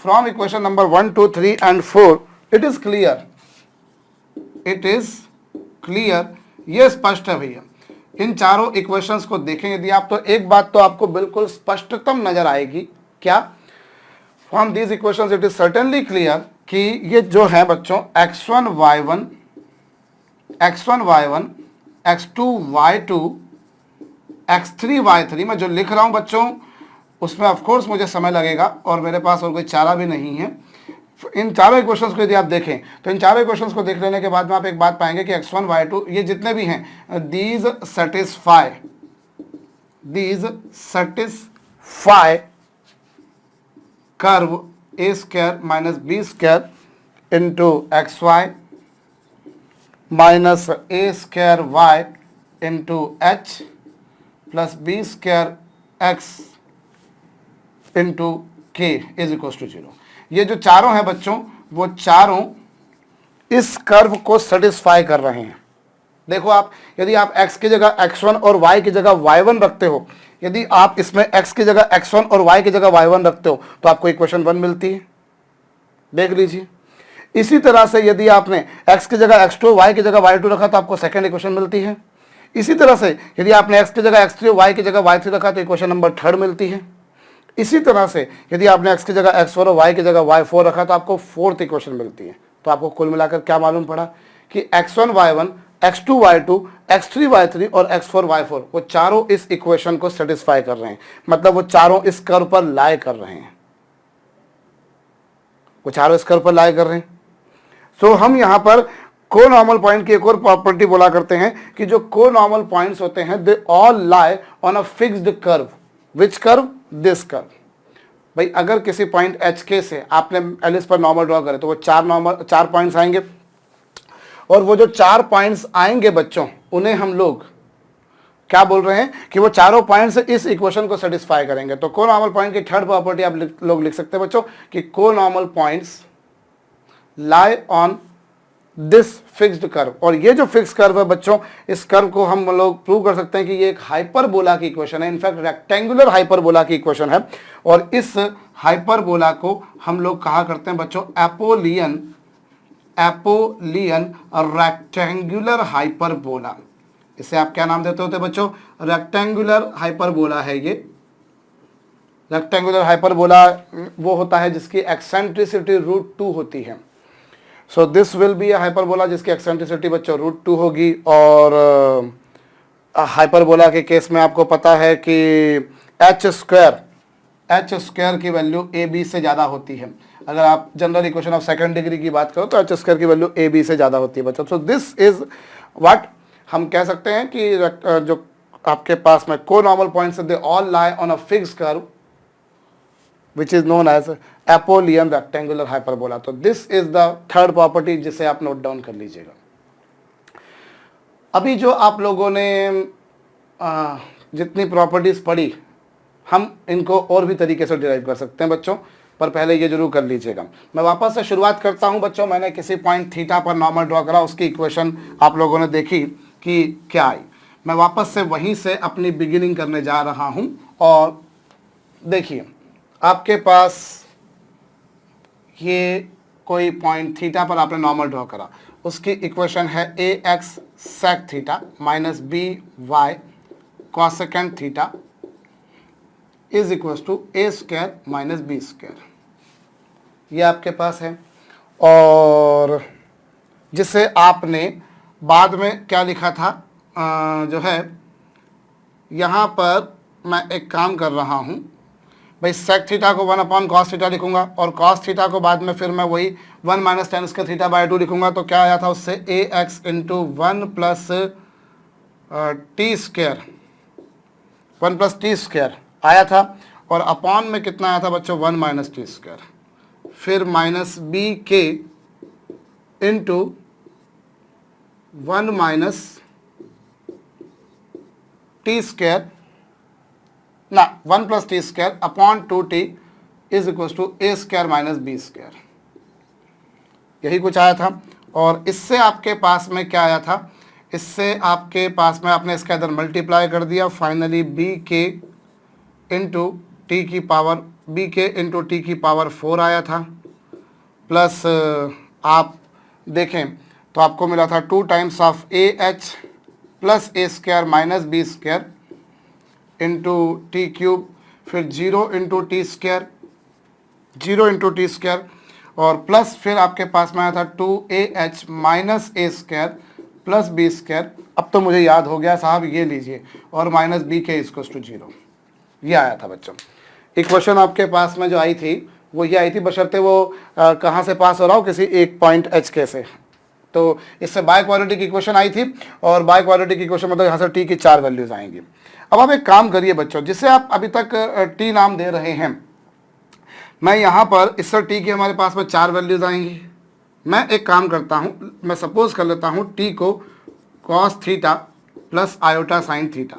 from equation number 1, 2, 3 and 4, it is clear, ये स्पष्ट है भैया। इन चारों इक्वेशंस को देखें यदि आप, तो एक बात तो आपको बिल्कुल स्पष्टतम नजर आएगी, क्या, from these equations it is certainly clear कि ये जो है बच्चों x1 y1, x2 y2, x3 y3, मैं जो लिख रहा हूं बच्चों उसमें ऑफ कोर्स मुझे समय लगेगा और मेरे पास और कोई चारा भी नहीं है। इन चारों इक्वेशंस को यदि आप देखें तो इन चारों इक्वेशंस को देख लेने के बाद में आप एक बात पाएंगे कि x1 y2 ये जितने भी हैं these satisfy curve a square minus B square into X Y minus A square Y into H plus B square X into K is equal to 0। ये जो चारों हैं बच्चों वो चारों इस कर्व को सेटिस्फाई कर रहे हैं। देखो आप यदि आप x की जगह x1 और y की जगह y1 रखते हो, यदि आप इसमें x की जगह x1 और y की जगह y1 रखते हो तो आपको इक्वेशन 1 मिलती है, देख लीजिए। इसी तरह से यदि आपने x की जगह x2 y की जगह y2 रखा तो आपको सेकंड इक्वेशन मिलती है। इसी तरह से यदि आपने x की जगह x3 y की जगह y3 रखा तो इक्वेशन नंबर 3 मिलती है। इसी तरह से यदि आपने x की जगह x4 और y की जगह y4 रखा तो आपको फोर्थ इक्वेशन मिलती है। तो आपको कुल मिलाकर क्या मालूम पड़ा कि x1 y1 x2 y2 x3 y3 और x4 y4 वो चारों इस इक्वेशन को सेटिस्फाई कर रहे हैं, मतलब वो चारों इस कर्व पर लाई कर रहे हैं, वो चारों इस कर्व पर लाई कर रहे हैं। सो हम यहां पर कोनॉर्मल पॉइंट की एक और प्रॉपर्टी बोला करते हैं कि जो कोनॉर्मल पॉइंट्स होते हैं दे all lie on a fixed curve. Which curve? This curve. भाई अगर किसी पॉइंट एच के से आपने एलिस पर नॉर्मल ड्रॉ करे तो वो चार पॉइंट्स आएंगे, और वो जो 4 पॉइंट्स आएंगे बच्चों उन्हें हम लोग क्या बोल रहे हैं कि वो चारों पॉइंट्स इस इक्वेशन को सेटिस्फाई करेंगे। तो कोनॉर्मल पॉइंट की थर्ड प्रॉपर्टी आप लोग लिख सकते हैं बच्चों कि conormal points lie on this fixed curve. और ये जो फिक्स कर्व है बच्चों, इस कर्व को हम लोग प्रूव कर सकते हैं कि ये एक हाइपरबोला की इक्वेशन है, इनफैक्ट रेक्टेंगुलर हाइपरबोला की इक्वेशन है। और इस हाइपरबोला को हम लोग कहा करते हैं बच्चों एपोलियन रेक्टेंगुलर हाइपरबोला। इसे आप क्या नाम देते होते बच्चों? रेक्टेंगुलर हाइपरबोला है ये। रेक्टेंगुलर हाइपरबोला वो होता है जिसकी एक्सेंट्रिसिटी √2 होती है। So this will be hyperbola जिसकी एक्सेंट्रिसिटी बच्चों √2 होगी। और हाइपरबोला के केस में आपको पता है कि एच स्क्वायर की वैल्यू ए बी से ज़्यादा होती है। अगर आप general equation of second degree की बात करो तो एच स्क्वायर की वैल्यू ए बी से ज़्यादा होती है बच्चों। सो दिस इज व्हाट हम कह सकते हैं कि जो आपके पास में conormal points they all lie on a fixed curve which is known as Apollonian rectangular hyperbola। तो this is the third property जिसे आप नोट डाउन कर लीजिएगा। अभी जो आप लोगों ने जितनी प्रॉपर्टीज पढ़ी हम इनको और भी तरीके से डिराइव कर सकते हैं बच्चों, पर पहले ये जरूर कर लीजिएगा। मैं वापस से शुरुआत करता हूं बच्चों। मैंने किसी पॉइंट थीटा पर नॉर्मल ड्रॉ करा, उसकी इक्वेशन आप लोगों ने देखी कि क्या आई। मैं वापस से वहीं से अपनी बिगिनिंग करने जा रहा हूं। और देखिए आपके पास ये कोई पॉइंट थीटा पर आपने नॉर्मल ड्रॉ करा, उसकी इक्वेशन है a x sec theta minus b y cosecant theta is equal to A square minus B square. ये आपके पास है। और जिसे आपने बाद में क्या लिखा था, जो है यहाँ पर मैं एक काम कर रहा हूँ भाई, सेक थीटा को 1 कॉस थीटा लिखूंगा और कॉस थीटा को बाद में फिर मैं वही 1 minus tan square theta by 2 लिखूंगा। तो क्या आया था उससे a x into 1 plus T square, 1 plus T square आया था। और अपॉन में कितना आया था बच्चों? 1 माइनस टी स्क्वायर, फिर माइनस बी के इंटू 1 माइनस टी स्क्वायर ना 1 plus T square upon 2t is equal to A square minus B square. यही कुछ आया था। और इससे आपके पास में क्या आया था? इससे आपके पास में आपने इसका इधर मल्टीप्लाई कर दिया, फाइनली बी के इंटू टी की पावर बी के इंटू टी की पावर 4 आया था। प्लस आप देखें तो आपको मिला था 2 times of A H plus A square minus B square into T cube, फिर 0 into T square, 0 into T square, और प्लस फिर आपके पास में आया था 2ah minus A square plus B square. अब तो मुझे याद हो गया साहब, ये लीजिए, और माइनस बी के इक्वल टू 0। ये आया था बच्चों। इक्वेशन आपके पास में जो आई थी वो ये आई थी, बशर्ते वो कहाँ से पास हो रहा हो, किसी एक पॉइंट एच के से। तो इससे बाय क्वाड्रेटिक इक्वेशन आई थी, और बाय क्वाड्रेटिक इक्वेशन मतलब यहाँ से टी की 4 वैल्यूज आएंगी। अब आप एक काम करिए बच्चों, जिसे आप अभी तक टी नाम दे रहे हैं, मैं यहाँ पर इससे टी की हमारे पास में 4 वैल्यूज आएंगी। मैं एक काम करता हूँ, मैं सपोज कर लेता हूँ टी को cos theta plus iota sine theta.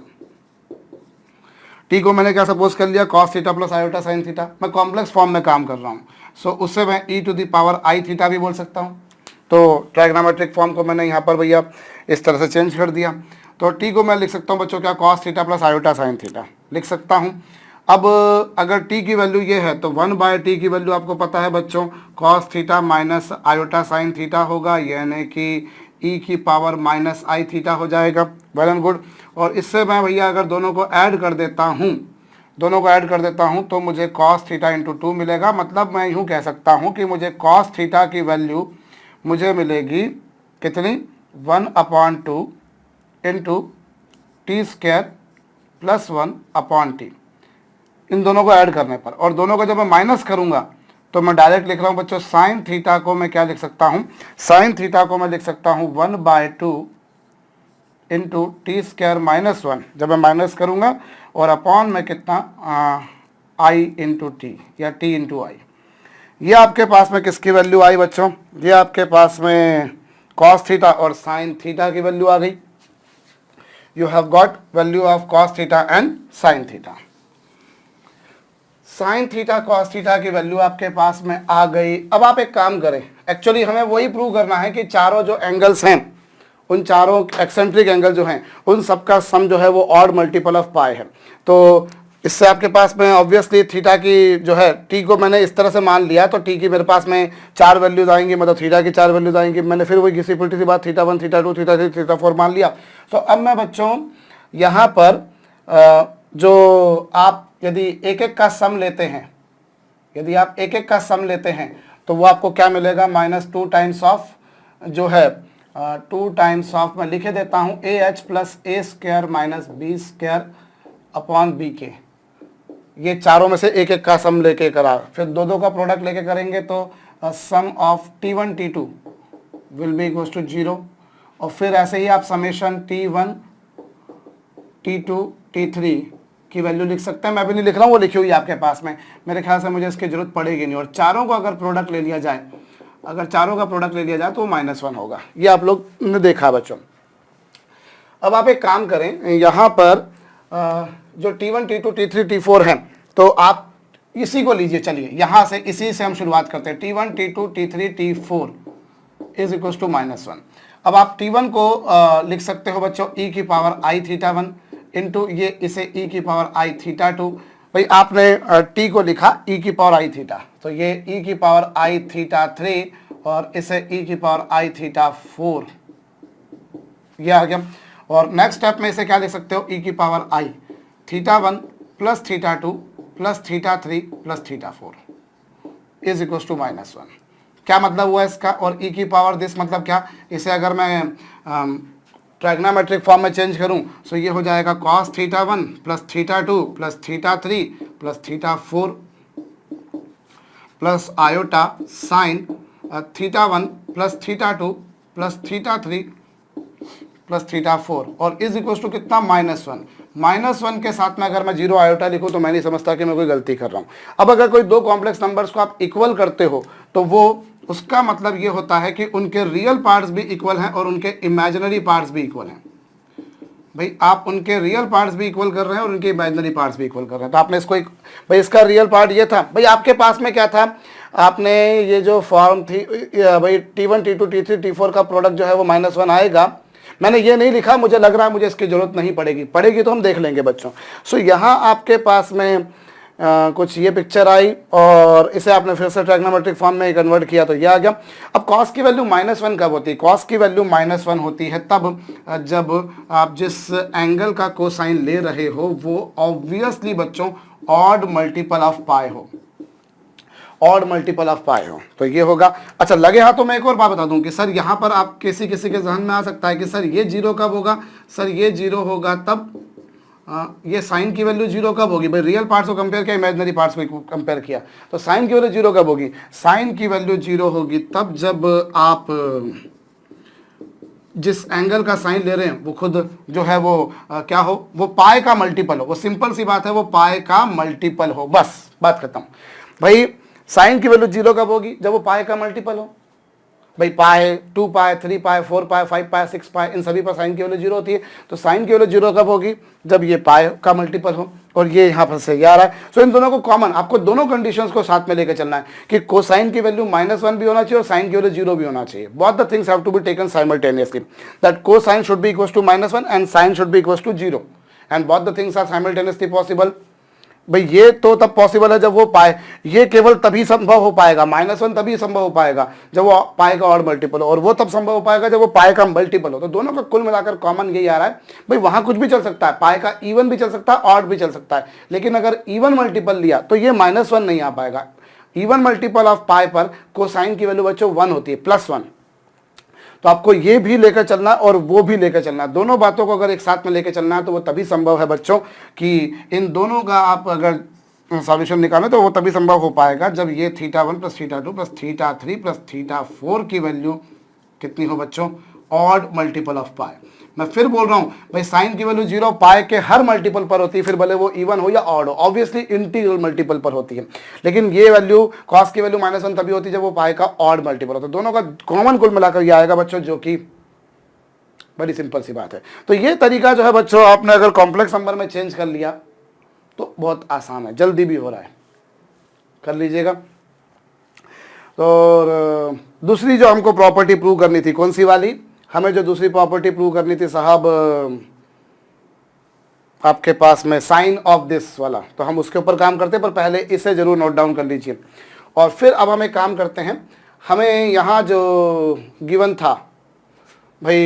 T को मैंने क्या सपोज कर लिया, cos theta plus iota sine theta. मैं कॉम्प्लेक्स फॉर्म में काम कर रहा हूँ, सो उससे मैं e to the power I theta भी बोल सकता हूँ। तो ट्राइग्नोमेट्रिक फॉर्म को मैंने यहाँ पर भैया इस तरह से चेंज कर दिया। तो टी को मैं लिख सकता हूँ बच्चों क्या, cos theta plus iota sine theta लिख सकता हूँ। अब अगर टी की वैल्यू ये है तो 1/t की वैल्यू आपको पता है बच्चों, cos theta minus iota sine theta होगा, यानी कि ई की पावर माइनस आई थीटा हो जाएगा। Well and good. और इससे मैं भैया अगर दोनों को ऐड कर देता हूँ तो मुझे कॉस थीटा इंटू 2 मिलेगा। मतलब मैं यूँ कह सकता हूँ कि मुझे कॉस थीटा की वैल्यू मुझे मिलेगी कितनी, 1/2 into T square plus 1/t। इन दोनों को ऐड करने पर, और दोनों को जब मैं माइनस करूंगा तो मैं डायरेक्ट लिख रहा हूं बच्चों, साइन थीटा को मैं क्या लिख सकता हूं, साइन थीटा को मैं लिख सकता हूं 1/2 इंटू टी स्क्वायर माइनस 1, जब मैं माइनस करूंगा, और अपॉन में कितना, आई इंटू टी या टी इंटू आई। ये आपके पास में किसकी वैल्यू आई बच्चों, ये आपके पास में कॉस थीटा और साइन थीटा की वैल्यू आ गई। You have got value of cos theta and sine theta. Sine theta cos theta की वैल्यू आपके पास में आ गई। अब आप एक काम करें, एक्चुअली हमें वही प्रूव करना है कि चारों जो एंगल्स हैं, उन चारों एक्सेंट्रिक एंगल जो हैं, उन सबका सम जो है वो ऑड मल्टीपल ऑफ पाई है। तो इससे आपके पास में ऑब्वियसली थीटा की जो है, टी को मैंने इस तरह से मान लिया, तो टी की मेरे पास में 4 वैल्यूज आएंगी, मतलब थीटा की 4 वैल्यूज आएंगी। मैंने फिर वही किसी उल्टी सी बात, थीटा 1 थीटा 2 थीटा 3 थीटा 4 मान लिया। तो अब मैं बच्चों यहाँ पर जो आप यदि एक एक का सम लेते हैं, यदि आप एक एक का सम लेते हैं तो वो आपको क्या मिलेगा, -2 टाइम्स ऑफ जो है 2 टाइम्स ऑफ, मैं लिखे देता हूँ, A H plus A square minus B square upon B के। ये चारों में से एक एक का सम लेके करा, फिर दो दो का प्रोडक्ट लेके करेंगे तो sum of T1 T2 will be equals to 0। और फिर ऐसे ही आप समेशन T1 T2 T3 की वैल्यू लिख सकते हैं। मैं भी नहीं लिख रहा हूँ, वो लिखी हुई है आपके पास में, मेरे ख्याल से मुझे इसकी जरूरत पड़ेगी नहीं। और चारों को अगर प्रोडक्ट ले लिया जाए, अगर चारों का प्रोडक्ट ले लिया जाए तो -1 होगा। ये आप लोग ने देखा बच्चों। अब आप एक काम करें, यहाँ पर जो T1 T2 T3 T4 हैं, तो आप इसी को लीजिए। चलिए यहाँ से, इसी से हम शुरुआत करते हैं। T1 T2 T3 T4 is equal to -1। अब आप T1 को लिख सकते हो बच्चों e की पावर आई थीटा 1 इंटू ये इसे e की पावर आई थीटा 2। भाई आपने t को लिखा e की पावर आई थीटा, तो ये e की पावर आई थीटा 3 और इसे e की पावर आई थीटा 4, ये आ गया। और नेक्स्ट स्टेप में इसे क्या लिख सकते हो, e की power I theta 1 plus theta 2 plus theta 3 plus theta 4 is equal to -1। क्या मतलब हुआ इसका, और e की पावर दिस मतलब क्या, इसे अगर मैं ट्राइग्नोमेट्रिक फॉर्म में चेंज करूं तो ये हो जाएगा cos theta 1 plus theta 2 plus theta 3 plus theta 4 plus iota sine theta 1 plus theta 2 plus theta 3 plus theta 4 और इज इक्वल टू कितना, -1। -1 के साथ में अगर मैं 0 आयोटा लिखूं तो मैं नहीं समझता कि मैं कोई गलती कर रहा हूं। अब अगर कोई दो कॉम्प्लेक्स नंबर्स को आप इक्वल करते हो तो वो उसका मतलब ये होता है कि उनके रियल पार्ट्स भी इक्वल हैं और उनके इमेजिनरी पार्ट्स भी इक्वल हैं। भाई आप उनके रियल पार्ट्स भी इक्वल कर रहे हैं और उनके इमेजिनरी पार्ट्स भी इक्वल कर रहे हैं। तो आपने इसको भाई इसका रियल पार्ट ये था, भाई आपके पास में क्या था, आपने ये जो फॉर्म थी भाई T1 T2 T3 T4 का प्रोडक्ट जो है वो -1 आएगा। मैंने ये नहीं लिखा, मुझे लग रहा है मुझे इसकी जरूरत नहीं पड़ेगी तो हम देख लेंगे बच्चों। सो यहाँ आपके पास में कुछ ये पिक्चर आई और इसे आपने फिर से ट्राइग्नोमेट्रिक फॉर्म में कन्वर्ट किया तो ये आ गया। अब कॉस की वैल्यू -1 कब होती है, कॉस की वैल्यू -1 होती है तब जब आप जिस एंगल का कोसाइन ले रहे हो वो ऑब्वियसली बच्चों ऑड मल्टीपल ऑफ पाई हो, ऑड मल्टीपल ऑफ पाई हो, तो ये होगा। अच्छा लगे हाथों में एक और बात बता दूं कि सर यहाँ पर आप किसी के जहन में आ सकता है कि सर ये 0 कब होगा, सर ये 0 होगा तब ये साइन की वैल्यू जीरो कब होगी भाई? रियल पार्ट्स को कंपेयर किया, इमेजिनरी पार्ट्स को कंपेयर किया, तो साइन की वैल्यू जीरो कब होगी? साइन की वैल्यू जीरो होगी तब जब आप जिस एंगल का साइन ले रहे हैं वो खुद जो है वो क्या हो, वो पाई का मल्टीपल हो। वो सिंपल सी बात है, वो पाई का मल्टीपल हो, बस बात खत्म। भाई साइन की वैल्यू जीरो कब होगी? जब वो पाई का मल्टीपल हो। भाई पाई, 2 पाई, 3 पाई, 4 पाई, 5 पाई, 6 पाई, इन सभी पर साइन की वैल्यू जीरो होती है। तो साइन की वैल्यू जीरो कब होगी? जब ये पाई का मल्टीपल हो, और ये यहाँ पर से आ रहा है। सो इन दोनों को कॉमन, आपको दोनों कंडीशंस को साथ में लेकर चलना है कि कोसाइन की वैल्यू -1 भी होना चाहिए और साइन की वैल्यू जीरो भी होना चाहिए। Both the things have to be taken simultaneously, that cosine should be equal to -1 and sine should be equal to zero, and both the things are simultaneously possible. भाई ये तो तब possible है जब वो पाए, ये केवल तभी संभव हो पाएगा, -1 तभी संभव हो पाएगा जब वो पाए का ऑड मल्टीपल हो, और वो तब संभव हो पाएगा जब वो पाए का मल्टीपल हो। तो दोनों का कुल मिलाकर कॉमन यही आ रहा है। भाई वहां कुछ भी चल सकता है, पाए का इवन भी चल सकता है, ऑड भी चल सकता है, लेकिन अगर इवन मल्टीपल लिया तो ये -1 नहीं आ पाएगा। इवन मल्टीपल ऑफ पाए पर कोसाइन की वैल्यू बच्चों 1 होती है, +1। तो आपको ये भी लेकर चलना है और वो भी लेकर चलना है। दोनों बातों को अगर एक साथ में लेकर चलना है तो वो तभी संभव है बच्चों कि इन दोनों का आप अगर सॉल्यूशन निकालें तो वो तभी संभव हो पाएगा जब ये θ1 + θ2 + θ3 + θ4 की वैल्यू कितनी हो बच्चों? ऑड मल्टीपल ऑफ पाए। मैं फिर बोल रहा हूं भाई, साइन की वैल्यू जीरो पाए के हर मल्टीपल पर होती है, फिर भले वो इवन हो या ऑड हो, ऑब्वियसली इंटीग्रल मल्टीपल पर होती है। लेकिन ये वैल्यू कॉस की वैल्यू -1 तभी होती है जब वो पाए का ऑड मल्टीपल होता है। दोनों का कॉमन कुल मिलाकर ये आएगा बच्चों, जो कि बड़ी सिंपल सी बात है। तो ये तरीका जो है बच्चों, आपने अगर कॉम्प्लेक्स नंबर में चेंज कर लिया तो बहुत आसान है, जल्दी भी हो रहा है, कर लीजिएगा। तो दूसरी जो हमको प्रॉपर्टी प्रूव करनी थी, कौन सी वाली? हमें जो दूसरी प्रॉपर्टी प्रूव करनी थी साहब, आपके पास में साइन ऑफ दिस वाला, तो हम उसके ऊपर काम करते हैं, पर पहले इसे जरूर नोट डाउन कर लीजिए। और फिर अब हम एक काम करते हैं, हमें यहाँ जो गिवन था भाई,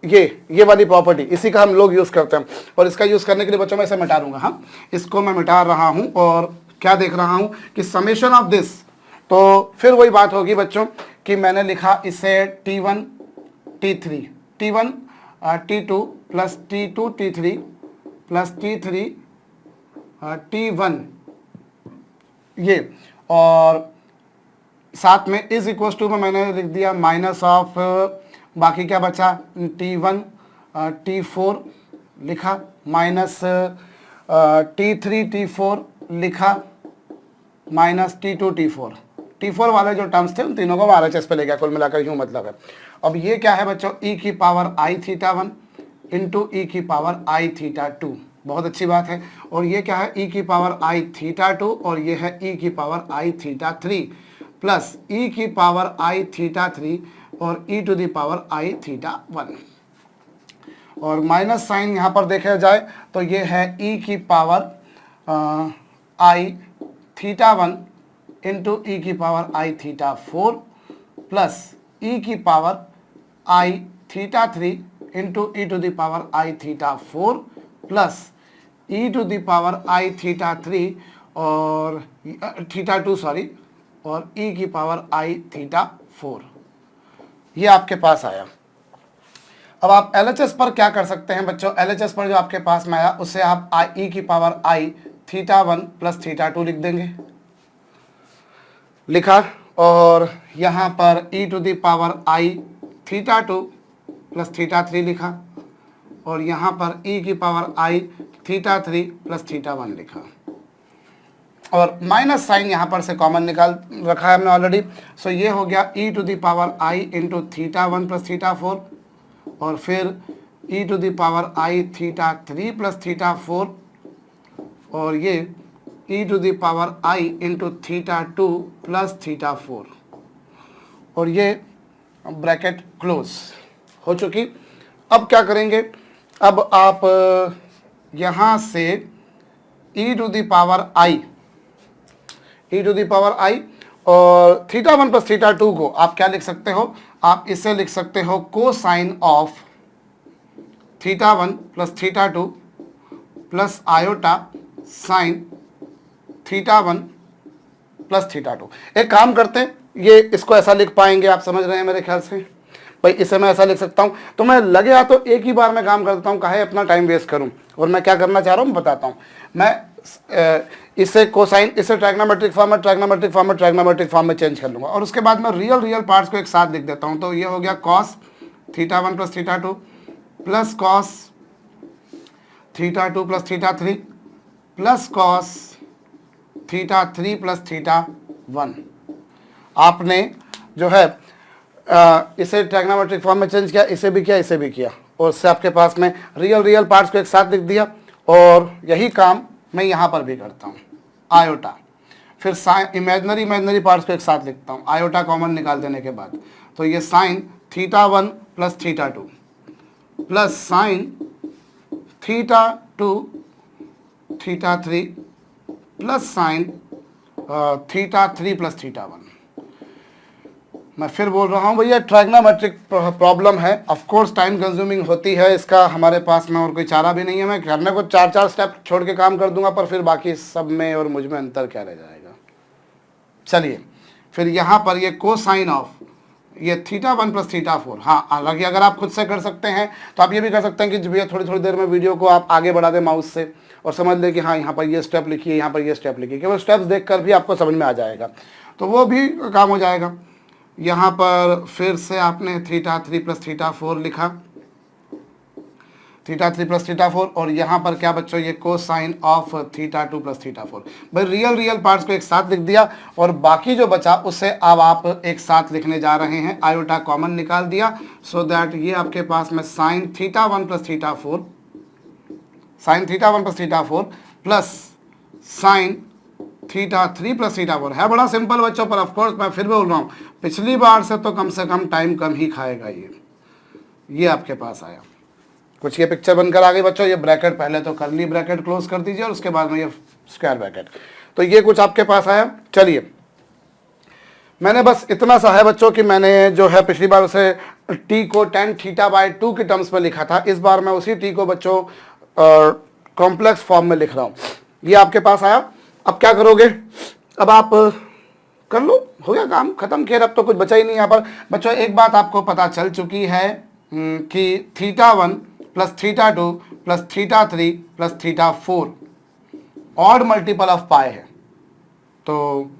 ये वाली प्रॉपर्टी, इसी का हम लोग यूज़ करते हैं, और इसका यूज़ करने के लिए बच्चों मैं इसे मिटा दूंगा। हाँ, इसको मैं मिटा रहा हूँ और क्या देख रहा हूँ कि समेशन ऑफ दिस, तो फिर वही बात होगी बच्चों कि मैंने लिखा इसे T1 T3 T1 T2 + T2 T3 + T3 T1, ये, और साथ में इज इक्वल टू में मैंने लिख दिया माइनस ऑफ, बाकी क्या बचा? T1 T4 लिखा, माइनस T3 T4 लिखा, माइनस T2 T4 वाले जो टर्म्स थे उन तीनों को RHS पे ले गया, कुल मिलाकर यूँ मतलब है। अब ये क्या है बच्चों? e की पावर I θ1 इंटू e की पावर I θ2, बहुत अच्छी बात है। और ये क्या है? e की पावर I θ2, और ये है e की पावर I θ3 प्लस e की पावर I θ3 और e to the power I θ1। और माइनस साइन यहाँ पर देखा जाए तो ये है e की पावर I θ1 इंटू e की पावर I θ4 प्लस e की power I θ3 into e to the power I θ4 plus e to the power I θ3 और θ2 सॉरी, और e की पावर I θ4, ये आपके पास आया। अब आप LHS पर क्या कर सकते हैं बच्चों? LHS पर जो आपके पास में आया उससे आप e की पावर I θ1 प्लस θ2 लिख देंगे, लिखा, और यहाँ पर e to the power I θ2 plus θ3 लिखा, और यहाँ पर e की पावर I θ3 प्लस θ1 लिखा, और माइनस साइन यहाँ पर से कॉमन निकाल रखा है हमने ऑलरेडी। सो ये हो गया e to the power I into θ1 plus θ4, और फिर e to the power I θ3 plus θ4, और ये e to the power I into θ2 plus θ4, और ये ब्रैकेट क्लोज हो चुकी। अब क्या करेंगे? अब आप यहाँ से e to the power I और θ1 प्लस θ2 को आप क्या लिख सकते हो? आप इसे लिख सकते हो cosine of θ1 plus θ2 plus iota sine θ1 plus θ2। एक काम करते हैं, ये इसको ऐसा लिख पाएंगे, आप समझ रहे हैं मेरे ख्याल से। भाई इसे मैं ऐसा लिख सकता हूँ, तो मैं लगे या तो एक ही बार में काम कर देता हूँ, काहे अपना टाइम वेस्ट करूँ। और मैं क्या करना चाह रहा हूँ मैं बताता हूँ। मैं इसे कोसाइन, इसे ट्राइग्नोमेट्रिक फॉर्म में, ट्राइग्नोमेट्रिक फॉर्म में, ट्राइग्नोमेट्रिक फॉर्म में चेंज कर लूँगा, और उसके बाद मैं रियल पार्ट्स को एक साथ लिख देता हूँ। तो ये हो गया cos theta 1 plus theta 2 plus cos theta 2 plus theta 3 plus cos theta 3 plus theta 1। आपने जो है इसे ट्राइग्नोमेट्रिक फॉर्म में चेंज किया, इसे भी किया, इसे भी किया, और उससे आपके पास में रियल पार्ट्स को एक साथ लिख दिया। और यही काम मैं यहाँ पर भी करता हूँ, आयोटा। फिर साइन इमेजनरी पार्ट्स को एक साथ लिखता हूँ, आयोटा कॉमन निकाल देने के बाद। तो ये sign theta 1 plus theta 2 plus sine theta 2 theta 3 plus sign theta 3 plus theta 1। मैं फिर बोल रहा हूँ भैया, ट्राइग्नोमेट्रिक प्रॉब्लम है, ऑफ कोर्स टाइम कंज्यूमिंग होती है, इसका हमारे पास में और कोई चारा भी नहीं है। मैं करने को 4 स्टेप छोड़ के काम कर दूंगा, पर फिर बाकी सब में और मुझ में अंतर क्या रह जाएगा। चलिए फिर यहाँ पर ये कोसाइन ऑफ ये थीटा 1 प्लस थीटा 4। हाँ, हालांकि अगर आप खुद से कर सकते हैं तो आप ये भी कर सकते हैं कि भैया थोड़ी देर में वीडियो को आप आगे बढ़ा दें माउस से और समझ लें कि हाँ यहाँ पर ये स्टेप लिखिए, यहाँ पर ये स्टेप लिखिए, केवल स्टेप्स देखकर भी आपको समझ में आ जाएगा, तो वो भी काम हो जाएगा। यहाँ पर फिर से आपने थीटा 3 प्लस थीटा 4 लिखा, थीटा 3 प्लस थीटा 4, और यहाँ पर क्या बच्चों, ये cosine of theta 2 plus theta 4। भाई रियल पार्ट्स को एक साथ लिख दिया, और बाकी जो बचा उसे अब आप एक साथ लिखने जा रहे हैं, आयोटा कॉमन निकाल दिया, सो दैट ये आपके पास में sign theta 1 plus theta 4, sign theta 1 plus theta 4 plus sign theta 3 plus theta 4 है। बड़ा सिंपल बच्चों, पर ऑफकोर्स मैं फिर भी बोल रहा हूँ, पिछली बार से तो कम से कम टाइम कम ही खाएगा ये आपके पास आया। कुछ ये पिक्चर बनकर आ गई बच्चों। ये ब्रैकेट पहले तो करली ब्रैकेट क्लोज कर दीजिए और उसके बाद में ये स्क्वायर ब्रैकेट, तो ये कुछ आपके पास आया। चलिए मैंने बस इतना सा है बच्चों कि मैंने जो है पिछली बार उसे t को tan थीटा बाई 2 के टर्म्स में लिखा था, इस बार मैं उसी t को बच्चों कॉम्प्लेक्स फॉर्म में लिख रहा हूँ। ये आपके पास आया। अब क्या करोगे, अब आप कर लो, हो गया काम खत्म। खैर अब तो कुछ बचा ही नहीं यहाँ पर बच्चों। एक बात आपको पता चल चुकी है कि theta 1 plus theta 2 plus theta 3 plus theta 4 odd multiple of pi है। तो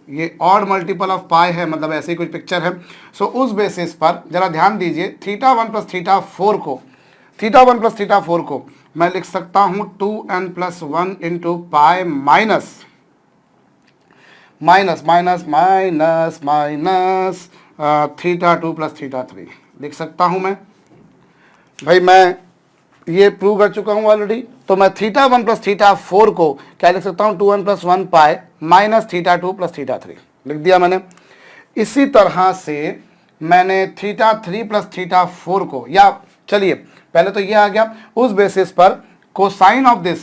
ये ऑड मल्टीपल ऑफ पाई है, मतलब ऐसे ही कुछ पिक्चर है। सो उस बेसिस पर जरा ध्यान दीजिए, थीटा 1 प्लस थीटा 4 को, थीटा 1 प्लस थीटा 4 को मैं लिख सकता हूँ 2n plus 1 into pi minus minus minus minus minus theta 2 plus theta 3 लिख सकता हूँ मैं। भाई मैं ये प्रूव कर चुका हूँ ऑलरेडी। तो मैं थीटा 1 प्लस थीटा 4 को क्या लिख सकता हूँ, 2n प्लस 1 पाई माइनस थीटा 2 प्लस थीटा 3 लिख दिया मैंने। इसी तरह से मैंने थीटा 3 प्लस थीटा 4 को, या चलिए पहले तो ये आ गया, उस बेसिस पर cosine of this,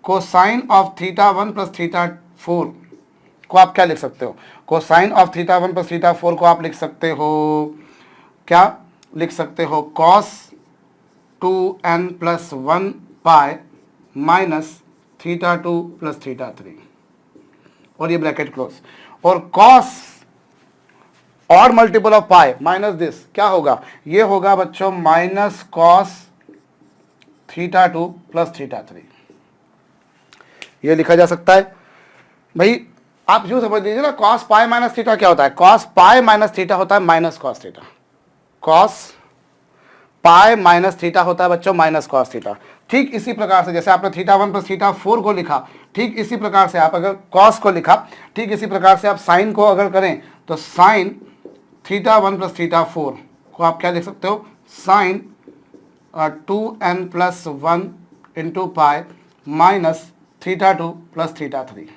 cosine of theta 1 plus theta 4 को आप क्या लिख सकते हो, cosine of theta 1 plus theta 4 को आप लिख सकते हो, क्या लिख सकते हो, कॉस 2n प्लस 1 पाई माइनस थीटा 2 प्लस थीटा 3, और ये ब्रैकेट क्लोज, और कॉस और multiple of pi minus this क्या होगा, ये होगा बच्चों minus cos theta 2 plus theta 3। ये लिखा जा सकता है। भाई आप यूं समझ लीजिए ना, कॉस पाई माइनस थीटा क्या होता है, कॉस पाई माइनस थीटा होता है minus cos theta, cos pi minus theta होता है बच्चों माइनस कॉस थीटा। ठीक इसी प्रकार से जैसे आपने थीटा 1 प्लस थीटा 4 को लिखा, ठीक इसी प्रकार से आप अगर कॉस को लिखा, ठीक इसी प्रकार से आप साइन को अगर करें तो साइन थीटा 1 प्लस थीटा 4 को आप क्या लिख सकते हो, sine 2n plus 1 into pi minus theta 2 plus theta 3,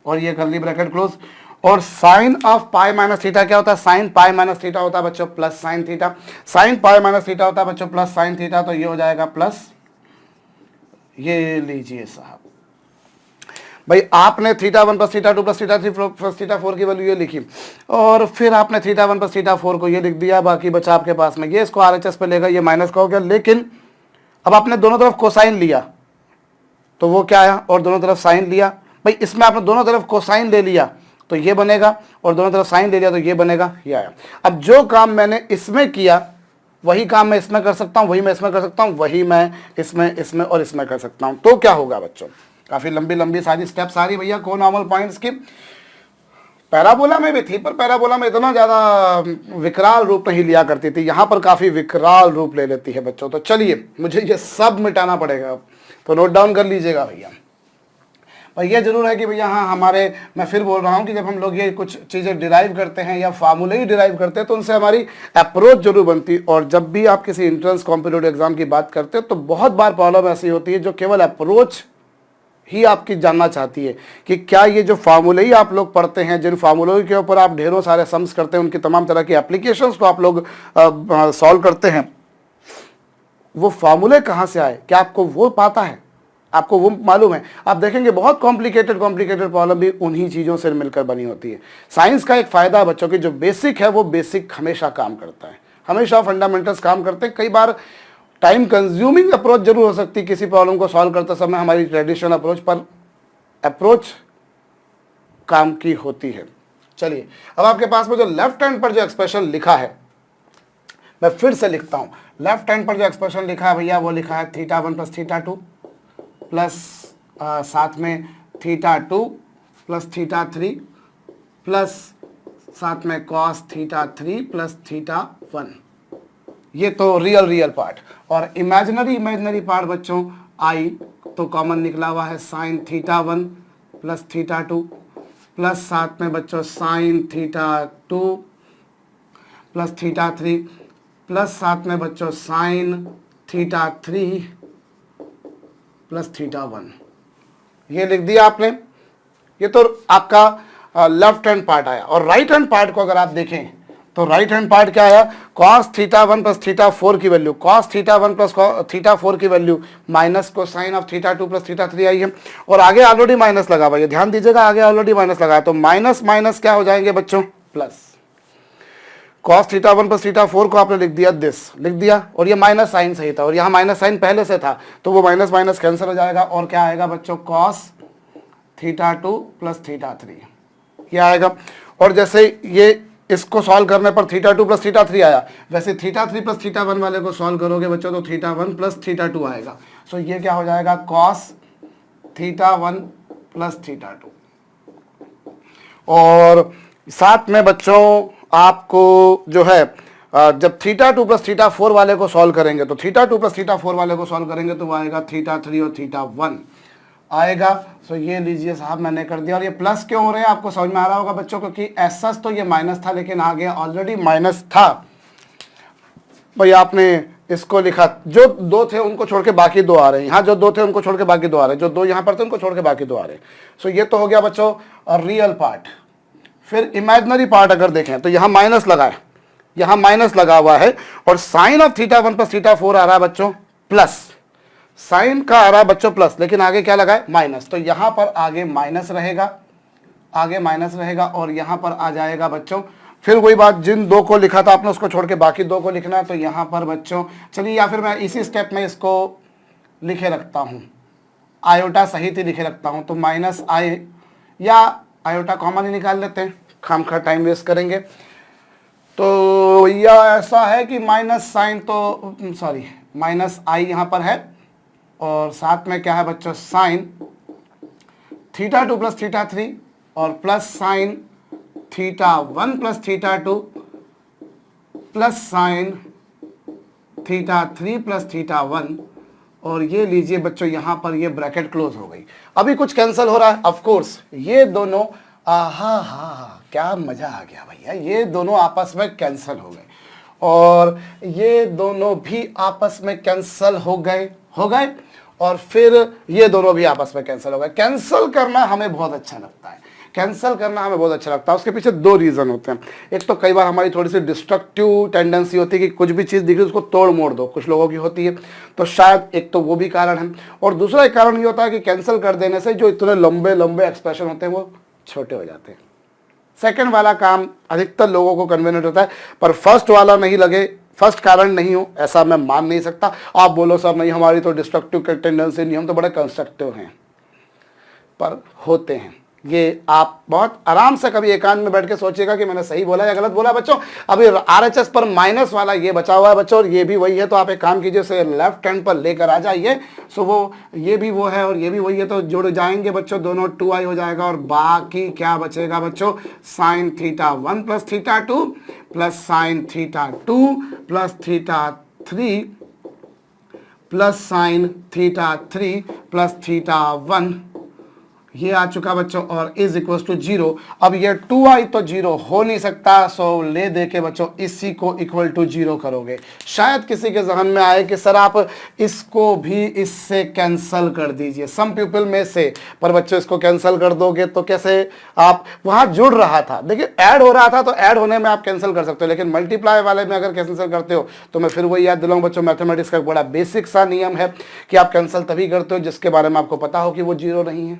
और ये करली ब्रैकेट क्लोज। और sine of pi minus theta क्या होता है, साइन पाई माइनस थीटा होता है बच्चों plus sine theta, sine pi minus theta होता है बच्चों प्लस साइन थीटा, तो ये हो जाएगा प्लस, ये लीजिए साहब। भाई आपने theta 1 plus theta 2 plus theta 3 plus theta 4 की वैल्यू ये लिखी, और फिर आपने थीटा 1 प्लस थीटा 4 को ये लिख दिया, बाकी बचा आपके पास में, ये इसको RHS पे लेगा, ये माइनस का हो गया। लेकिन अब आपने दोनों तरफ कोसाइन लिया तो वो क्या आया, और दोनों तरफ साइन लिया। भाई इसमें आपने दोनों तरफ कोसाइन ले लिया तो ये बनेगा, और दोनों तरफ साइन ले लिया तो ये बनेगा, ये आया। अब जो काम मैंने इसमें किया वही काम मैं इसमें कर सकता हूँ, वही मैं इसमें कर सकता हूँ, वही मैं इसमें और इसमें कर सकता हूँ। तो क्या होगा बच्चों, काफ़ी लंबी लंबी सारी स्टेप्स आ रही भैया कोनॉर्मल पॉइंट्स की। पैराबोला में भी थी, पर पैराबोला में इतना ज़्यादा विकराल रूप नहीं लिया करती थी, यहाँ पर काफ़ी विकराल रूप ले लेती है बच्चों। तो चलिए मुझे ये सब मिटाना पड़ेगा, तो नोट डाउन कर लीजिएगा भैया। पर यह जरूर है कि भैया हाँ, हमारे, मैं फिर बोल रहा हूँ कि जब हम लोग ये कुछ चीज़ें डिराइव करते हैं या फार्मूले ही डिराइव करते हैं तो उनसे हमारी अप्रोच जरूर बनती है। और जब भी आप किसी एंट्रेंस कॉम्पिटिटिव एग्जाम की बात करते हो तो बहुत बार प्रॉब्लम ऐसी होती है जो केवल अप्रोच ही आपकी जानना चाहती है कि क्या ये जो फार्मूले ही आप लोग पढ़ते हैं, जिन फार्मूलों के ऊपर आप ढेरों सारे सम्स करते हैं, उनकी तमाम तरह की एप्लीकेशंस को आप लोग सॉल्व करते हैं, वो फार्मूले कहाँ से आए, क्या आपको वो पता है, आपको वो मालूम है? आप देखेंगे बहुत कॉम्प्लिकेटेड प्रॉब्लम भी उन्हीं चीज़ों से मिलकर बनी होती है। साइंस का एक फ़ायदा है बच्चों की, जो बेसिक है वो बेसिक हमेशा काम करता है, हमेशा फंडामेंटल्स काम करते हैं। कई बार टाइम कंज्यूमिंग अप्रोच जरूर हो सकती है किसी प्रॉब्लम को सॉल्व करते समय हमारी ट्रेडिशनल अप्रोच, पर अप्रोच काम की होती है। चलिए अब आपके पास में जो लेफ्ट हैंड पर जो एक्सप्रेशन लिखा है मैं फिर से लिखता हूं। लेफ्ट हैंड पर जो एक्सप्रेशन लिखा है भैया वो लिखा है θ1 प्लस θ2 प्लस साथ में θ2 प्लस θ3 प्लस साथ में cos θ3 प्लस θ1। ये तो रियल पार्ट, और इमेजिनरी पार्ट बच्चों आई तो कॉमन निकला हुआ है sin θ1 प्लस θ2 प्लस साथ में बच्चों sin θ2 प्लस θ3 प्लस साथ में बच्चों sin θ3 प्लस θ1। ये लिख दिया आपने। ये तो आपका लेफ्ट हैंड पार्ट आया। और राइट हैंड पार्ट को अगर आप देखें तो राइट हैंड पार्ट क्या आया, cos θ1 प्लस θ4 की वैल्यू, cos θ1 प्लस θ4 की वैल्यू माइनस को साइन ऑफ θ2 प्लस θ3 आई है, और आगे ऑलरेडी माइनस लगा हुआ है, ध्यान दीजिएगा, आगे ऑलरेडी माइनस लगा है, तो माइनस माइनस क्या हो जाएंगे बच्चों, प्लस। cos θ1 प्लस θ4 को आपने लिख दिया दिस, लिख दिया, और ये माइनस साइन सही था और यहाँ माइनस साइन पहले से था, तो वो माइनस माइनस कैंसिल हो जाएगा, और क्या आएगा बच्चों, cos θ2 प्लस θ3 ये आएगा। और जैसे ये इसको सॉल्व करने पर θ2 प्लस θ3 आया, वैसे θ3 प्लस θ1 वाले को सॉल्व करोगे बच्चों तो θ1 प्लस θ2 आएगा। सो ये क्या हो जाएगा, cos θ1 प्लस θ2। और साथ में बच्चों आपको जो है जब θ2 प्लस θ4 वाले को सॉल्व करेंगे तो θ2 प्लस θ4 वाले को सॉल्व करेंगे तो वो आएगा θ3 और θ1 आएगा। सो ये लीजिए साहब मैंने कर दिया। और ये प्लस क्यों हो रहे हैं आपको समझ में आ रहा होगा बच्चों, क्योंकि ऐसा तो ये माइनस था लेकिन आगे ऑलरेडी माइनस था। भाई आपने इसको लिखा, जो दो थे उनको छोड़ के बाकी दो आ रहे हैं, यहाँ जो दो थे उनको छोड़ के बाकी दो आ रहे हैं, जो दो यहाँ पर थे उनको छोड़ के बाकी दो आ रहे हैं। सो ये तो हो गया बच्चों रियल पार्ट। फिर इमेजिनरी पार्ट अगर देखें तो यहाँ माइनस लगा है, यहाँ माइनस लगा हुआ है, और साइन ऑफ θ1 प्लस θ4 आ रहा है बच्चों प्लस, साइन का आ रहा है बच्चों प्लस, लेकिन आगे क्या लगा है, माइनस। तो यहां पर आगे माइनस रहेगा, आगे माइनस रहेगा, और यहां पर आ जाएगा बच्चों फिर वही बात, जिन दो को लिखा था आपने उसको छोड़ के बाकी दो को लिखना है। तो यहां पर बच्चों चलिए, या फिर मैं इसी स्टेप में इसको लिखे रखता हूं, आयोटा सहित ही लिखे रखता हूं, तो माइनस आई या आयोटा कॉमन ही निकाल लेते हैं, खामखा टाइम वेस्ट करेंगे। तो भैया ऐसा है कि माइनस साइन तो सॉरी माइनस आई यहां पर है, और साथ में क्या है बच्चों, साइन θ2 प्लस θ3 और plus sine θ1 plus θ2 plus sine θ3 plus θ1। और ये लीजिए बच्चों यहाँ पर ये ब्रैकेट क्लोज हो गई। अभी कुछ कैंसिल हो रहा है ऑफ कोर्स, ये दोनों आहा हा क्या मजा आ गया भैया, ये दोनों आपस में कैंसिल हो गए, और ये दोनों भी आपस में कैंसिल हो गए और फिर ये दोनों भी आपस में कैंसिल हो गए। कैंसिल करना हमें बहुत अच्छा लगता है, कैंसिल करना हमें बहुत अच्छा लगता है। उसके पीछे दो रीज़न होते हैं। एक तो कई बार हमारी थोड़ी सी डिस्ट्रक्टिव टेंडेंसी होती है कि कुछ भी चीज़ दिख रही है उसको तोड़ मोड़ दो, कुछ लोगों की होती है, तो शायद एक तो वो भी कारण है। और दूसरा एक कारण ये होता है कि कैंसिल कर देने से जो इतने लंबे लंबे एक्सप्रेशन होते हैं वो छोटे हो जाते हैं। सेकेंड वाला काम अधिकतर लोगों को कन्वीनियंट होता है, पर फर्स्ट वाला नहीं लगे, फर्स्ट कारण नहीं हो ऐसा मैं मान नहीं सकता। आप बोलो सर नहीं हमारी तो डिस्ट्रक्टिव टेंडेंसी नहीं, हम तो बड़े कंस्ट्रक्टिव हैं, पर होते हैं। ये आप बहुत आराम से कभी एकांत में बैठ के सोचिएगा कि मैंने सही बोला या गलत बोला बच्चों। अभी RHS पर माइनस वाला ये बचा हुआ है बच्चों, और ये भी वही है, तो आप एक काम कीजिए, उसे लेफ्ट हैंड पर लेकर आ जाइए। सो वो ये भी वो है और ये भी वही है, तो जुड़ जाएंगे बच्चों, दोनों 2i हो जाएगा, और बाकी क्या बचेगा बच्चों, sine theta 1 plus theta 2 plus sine theta 2 plus theta 3 plus sign theta 3 plus theta 1, ये आ चुका बच्चों, और इज इक्वल टू 0। अब ये 2i तो 0 हो नहीं सकता, सो ले दे के बच्चों इसी को इक्वल टू 0 करोगे। शायद किसी के जहन में आए कि सर आप इसको भी इससे कैंसल कर दीजिए, सम पीपल में से, पर बच्चों इसको कैंसल कर दोगे तो कैसे, आप वहां जुड़ रहा था, देखिए ऐड हो रहा था, तो ऐड होने में आप कैंसिल कर सकते हो, लेकिन मल्टीप्लाई वाले में अगर कैंसिल करते हो तो मैं फिर वही याद दिलाऊं बच्चों, मैथमेटिक्स का एक बड़ा बेसिक सा नियम है कि आप कैंसिल तभी करते हो जिसके बारे में आपको पता हो कि वो 0 नहीं है।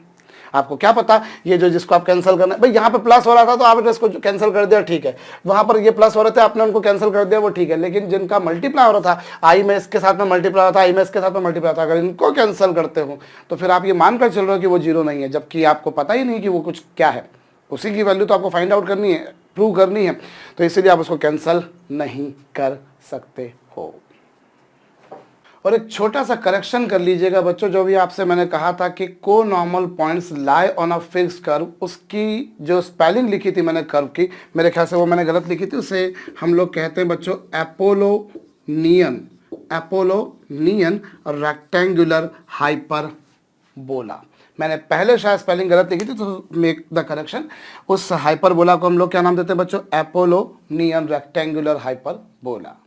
आपको क्या पता, ये जो जिसको आप कैंसिल करना, भाई यहाँ पे प्लस हो रहा था तो आपने इसको कैंसिल कर दिया, ठीक है, वहां पर ये प्लस हो रहे थे आपने उनको कैंसिल कर दिया, वो ठीक है, लेकिन जिनका मल्टीप्लाई हो रहा था, आई में इसके साथ में मल्टीप्लाई होता है, आई में इसके साथ में मल्टीप्लाई होता है, अगर इनको कैंसिल करते हो तो फिर आप ये मानकर चल रहे हो कि वो 0 नहीं है, जबकि आपको पता ही नहीं कि वो कुछ क्या है, उसी की वैल्यू तो आपको फाइंड आउट करनी है, प्रूव करनी है, तो इसीलिए आप उसको कैंसिल नहीं कर सकते हो। और एक छोटा सा करेक्शन कर लीजिएगा बच्चों, जो भी आपसे मैंने कहा था कि conormal points lie on a fix curve, उसकी जो स्पेलिंग लिखी थी मैंने कर्व की, मेरे ख्याल से वो मैंने गलत लिखी थी, उसे हम लोग कहते हैं बच्चों एपोलोनियन, एपोलोनियन रेक्टेंगुलर हाइपरबोला। मैंने पहले शायद स्पेलिंग गलत लिखी थी, तो मेक द करेक्शन। उस हाइपरबोला को हम लोग क्या नाम देते हैं बच्चों, एपोलोनियन रेक्टेंगुलर हाइपरबोला।